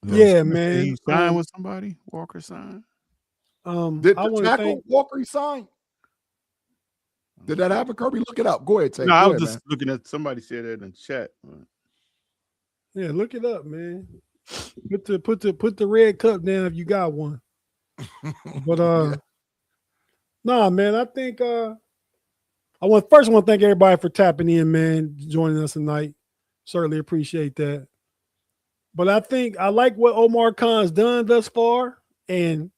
A: Yeah, man.
C: He signed with somebody? Walker signed?
B: Did the tackle Walker he signed? Did that happen, Kirby? Look it up. Go ahead, Tate.
C: No, I was just looking at somebody said that in chat.
A: Yeah, look it up, man. Put the red cup down if you got one. But nah, man, I think I want to thank everybody for tapping in, man, joining us tonight. Certainly appreciate that. But I think I like what Omar Khan's done thus far. And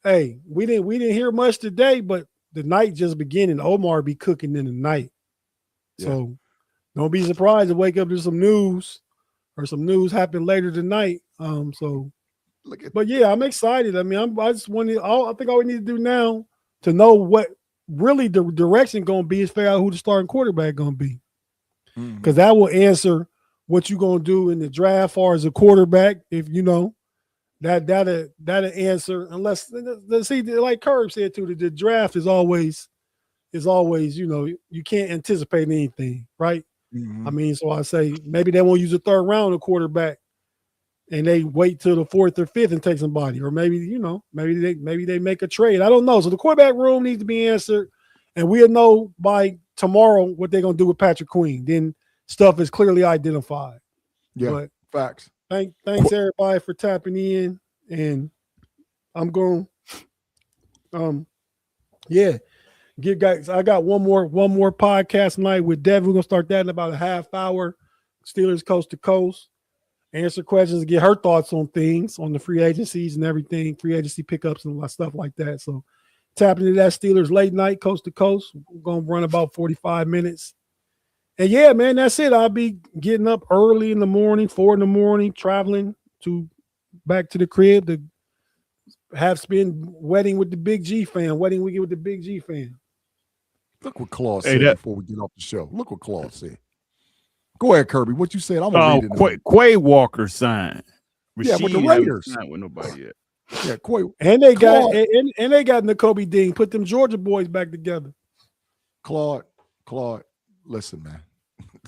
A: hey, we didn't hear much today, but the night just beginning. Omar be cooking in the night. Yeah. So don't be surprised to wake up to some news or some news happen later tonight. But yeah, I'm excited. I mean, I think all we need to do now to know what really the direction going to be is figure out who the starting quarterback going to be. Because that will answer what you're going to do in the draft as far as a quarterback. If you know that'll answer, unless see, like Kerb said too, the draft is always, you can't anticipate anything, right? I mean, so I say maybe they won't use a third round of quarterback and they wait till the fourth or fifth and take somebody, or maybe they make a trade. I don't know. So the quarterback room needs to be answered, and we'll know by tomorrow what they're gonna do with Patrick Queen. Then stuff is clearly identified.
B: Yeah, but facts.
A: Thanks everybody for tapping in, and I'm going. Guys, I got one more podcast tonight with Devin. We're gonna start that in about a half hour. Steelers Coast to Coast. Answer questions and get her thoughts on things, on the free agencies and everything, free agency pickups and a lot of stuff like that. So tap into that Steelers late night, coast to coast. We're gonna run about 45 minutes. And yeah, man, that's it. I'll be getting up early in the morning, 4 a.m, traveling back to the crib to Have spin wedding with the Big G fan. Wedding weekend with the Big G fan.
B: Look what Claude
C: Hey,
B: said before we get off the show. Look what Claude said. Go ahead, Kirby. What you said? I'm gonna read it.
C: Quay Walker signed.
B: Yeah, with the
C: Rasheed haven't
B: Raiders.
C: signed with nobody yet.
B: Yeah, Quay.
A: And they got
B: Claude.
A: and they got N'Kobe Dean. Put them Georgia boys back together.
B: Claude, listen, man.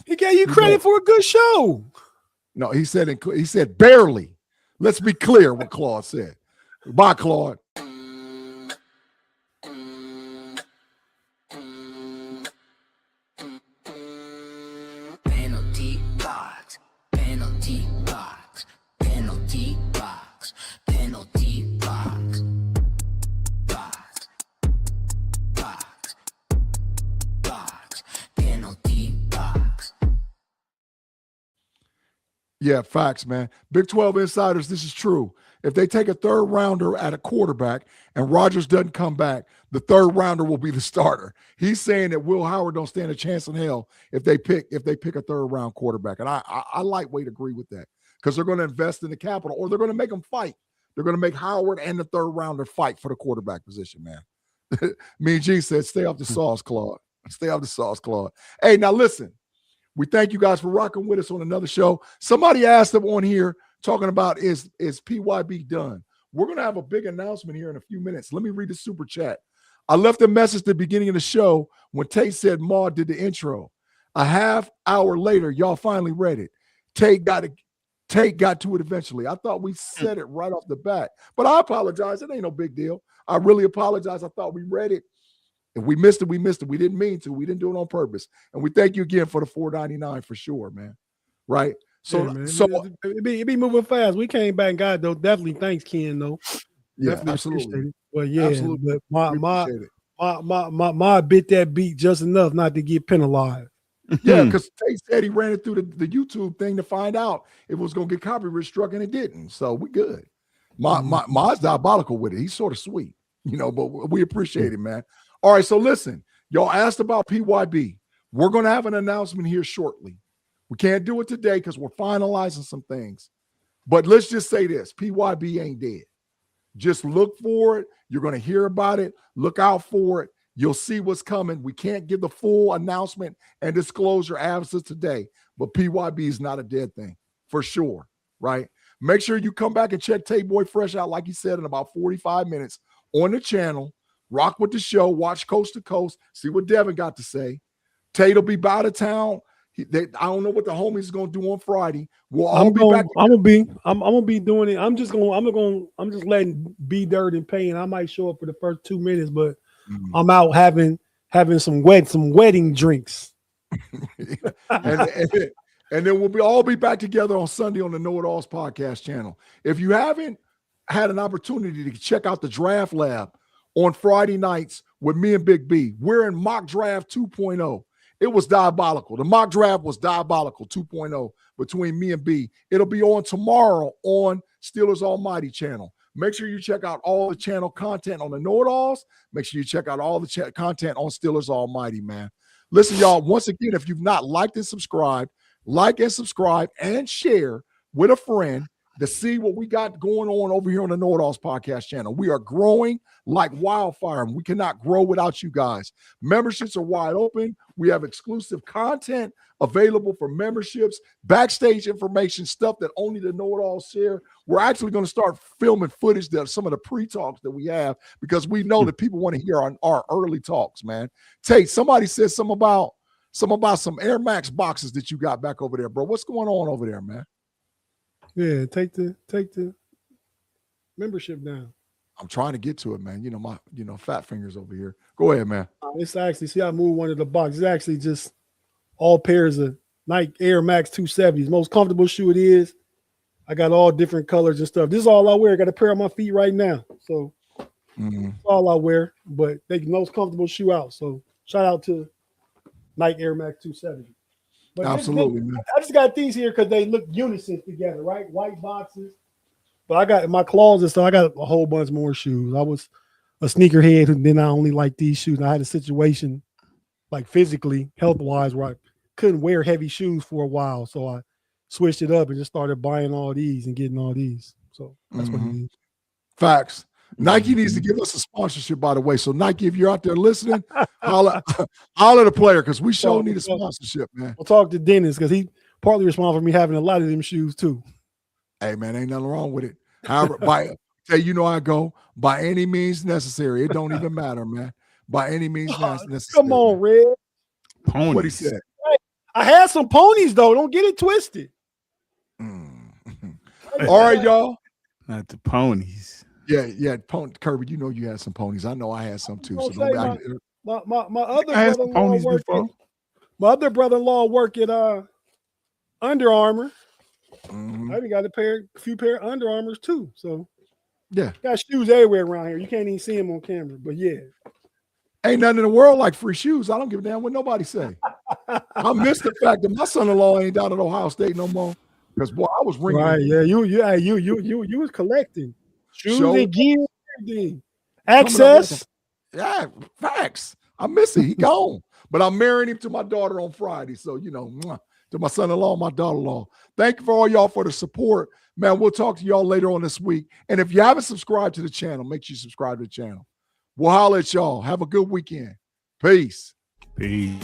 A: He gave you credit for a good show.
B: No, he said barely. Let's be clear what Claude said. Bye, Claude.
G: Penalty box, penalty box, penalty box, penalty box, box, box, box, penalty box.
B: Yeah, facts, man. Big 12 insiders, this is true. If they take a third rounder at a quarterback and Rodgers doesn't come back, the third rounder will be the starter. He's saying that Will Howard don't stand a chance in hell if they pick a third round quarterback. And I lightweight agree with that because they're going to invest in the capital or they're going to make them fight. They're going to make Howard and the third rounder fight for the quarterback position, man. Me and G said, stay off the sauce, Claude. Stay off the sauce, Claude. Hey, now listen. We thank you guys for rocking with us on another show. Somebody asked them on here talking about is PYB done? We're going to have a big announcement here in a few minutes. Let me read the super chat. I left a message at the beginning of the show when Tate said Ma did the intro. A half hour later, y'all finally read it. Tate got to it eventually. I thought we said it right off the bat, but I apologize. It ain't no big deal. I really apologize. I thought we read it. If we missed it, we missed it. We didn't mean to. We didn't do it on purpose. And we thank you again for the $4.99 for sure, man. Right? So,
A: yeah, man. It be moving fast. We came back and got it, though. Definitely thanks, Ken, though.
B: Yeah,
A: definitely
B: absolutely.
A: Well, yeah,
B: absolutely.
A: But my bit that beat just enough not to get penalized.
B: Yeah, because Tate said he ran it through the YouTube thing to find out if it was going to get copyright struck, and it didn't. So we good. Ma's diabolical with it. He's sort of sweet, but we appreciate it, man. All right, so listen, y'all asked about PYB. We're going to have an announcement here shortly. We can't do it today because we're finalizing some things. But let's just say this, PYB ain't dead. Just look for it. You're going to hear about it. Look out for it. You'll see what's coming. We can't give the full announcement and disclosure as of today, but PYB is not a dead thing for sure, right? Make sure you come back and check Tate Boy Fresh out, like he said, in about 45 minutes on the channel. Rock with the show. Watch Coast to Coast. See what Devin got to say. Tate will be out of town. I don't know what the homies is gonna do on Friday. We'll all be back.
A: I'm gonna be doing it. I'm just letting B Dirt and Payne. I might show up for the first 2 minutes, but I'm out having some wedding drinks.
B: and then we'll all be back together on Sunday on the Know It Alls podcast channel. If you haven't had an opportunity to check out the Draft Lab on Friday nights with me and Big B, we're in Mock Draft 2.0. It was diabolical. The mock draft was diabolical 2.0 between me and B. It'll be on tomorrow on Steelers Almighty channel. Make sure you check out all the channel content on the Know-It-Alls. Make sure you check out all the content on Steelers Almighty, man. Listen, y'all, once again, if you've not liked and subscribed, like and subscribe and share with a friend to see what we got going on over here on the Know It Alls podcast channel. We are growing like wildfire, and we cannot grow without you guys. Memberships are wide open. We have exclusive content available for memberships, backstage information, stuff that only the Know It Alls share. We're actually going to start filming footage of some of the pre-talks that we have because we know that people want to hear our early talks, man. Tate, somebody said something about some Air Max boxes that you got back over there, bro. What's going on over there, man?
A: Yeah, take the membership down.
B: I'm trying to get to it, man. My fat fingers over here. Go ahead, man.
A: It's actually, see, I moved one of the boxes. It's actually just all pairs of Nike Air Max 270s. Most comfortable shoe it is. I got all different colors and stuff. This is all I wear. I got a pair on my feet right now. So that's all I wear, but they the most comfortable shoe out. So shout out to Nike Air Max 270. But
B: absolutely, man.
A: I just got these here because they look unison together, right? White boxes. But I got in my closet, so I got a whole bunch more shoes. I was a sneakerhead, and then I only liked these shoes. And I had a situation, like physically, health-wise, where I couldn't wear heavy shoes for a while. So I switched it up and just started buying all these and getting all these. So that's what it is.
B: Facts. Nike needs to give us a sponsorship, by the way. So Nike, if you're out there listening, holla at the player because we sure need a sponsorship, man.
A: We'll talk to Dennis because he partly responsible for me having a lot of them shoes too.
B: Hey, man, ain't nothing wrong with it. However, you know I go by any means necessary. It don't even matter, man. By any means necessary.
A: Come on, Red.
C: Ponies.
B: What he said.
A: I had some ponies though. Don't get it twisted.
B: All right, y'all.
C: Not the ponies.
B: Yeah, Kirby, you know you had some ponies. I know I had some too. So
A: my other
C: I had some ponies before.
A: My other brother-in-law work at Under Armour.
B: Mhm.
A: I even got a few pair of Under Armours too. So
B: Yeah,
A: got shoes everywhere around here. You can't even see them on camera, but yeah.
B: ain't nothing in the world like free shoes. I don't give a damn what nobody say. I miss the fact that my son-in-law ain't down at Ohio State no more. Because boy, I was ringing.
A: Right, yeah, you was collecting shoes
B: Show.
A: and gear, everything. Access.
B: Yeah, facts. I miss it. He gone. But I'm marrying him to my daughter on Friday. So, you know, to my son-in-law, my daughter-in-law. Thank you for all y'all for the support. Man, we'll talk to y'all later on this week. And if you haven't subscribed to the channel, make sure you subscribe to the channel. We'll holler at y'all. Have a good weekend. Peace.
C: Peace.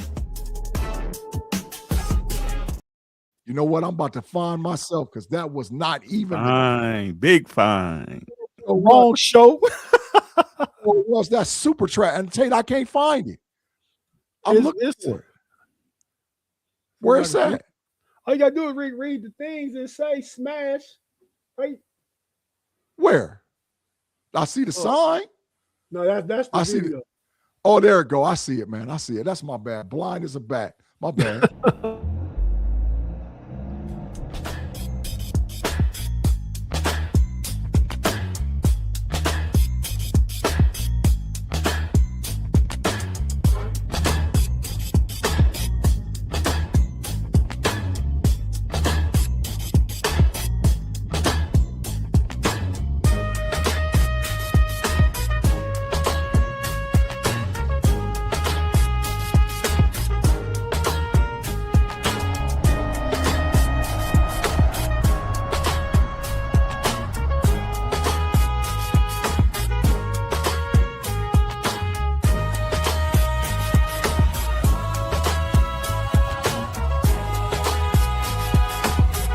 B: You know what? I'm about to find myself because that was not even
C: Fine. Big fine.
A: The wrong show.
B: It was that super track. And Tate, I can't find it. I'm looking for it. Where's that?
A: All you gotta do is read the things and say smash. Right?
B: Where? I see the sign.
A: No, that's the
B: I see
A: video.
B: Oh, there it go. I see it, man. I see it. That's my bad. Blind as a bat. My bad.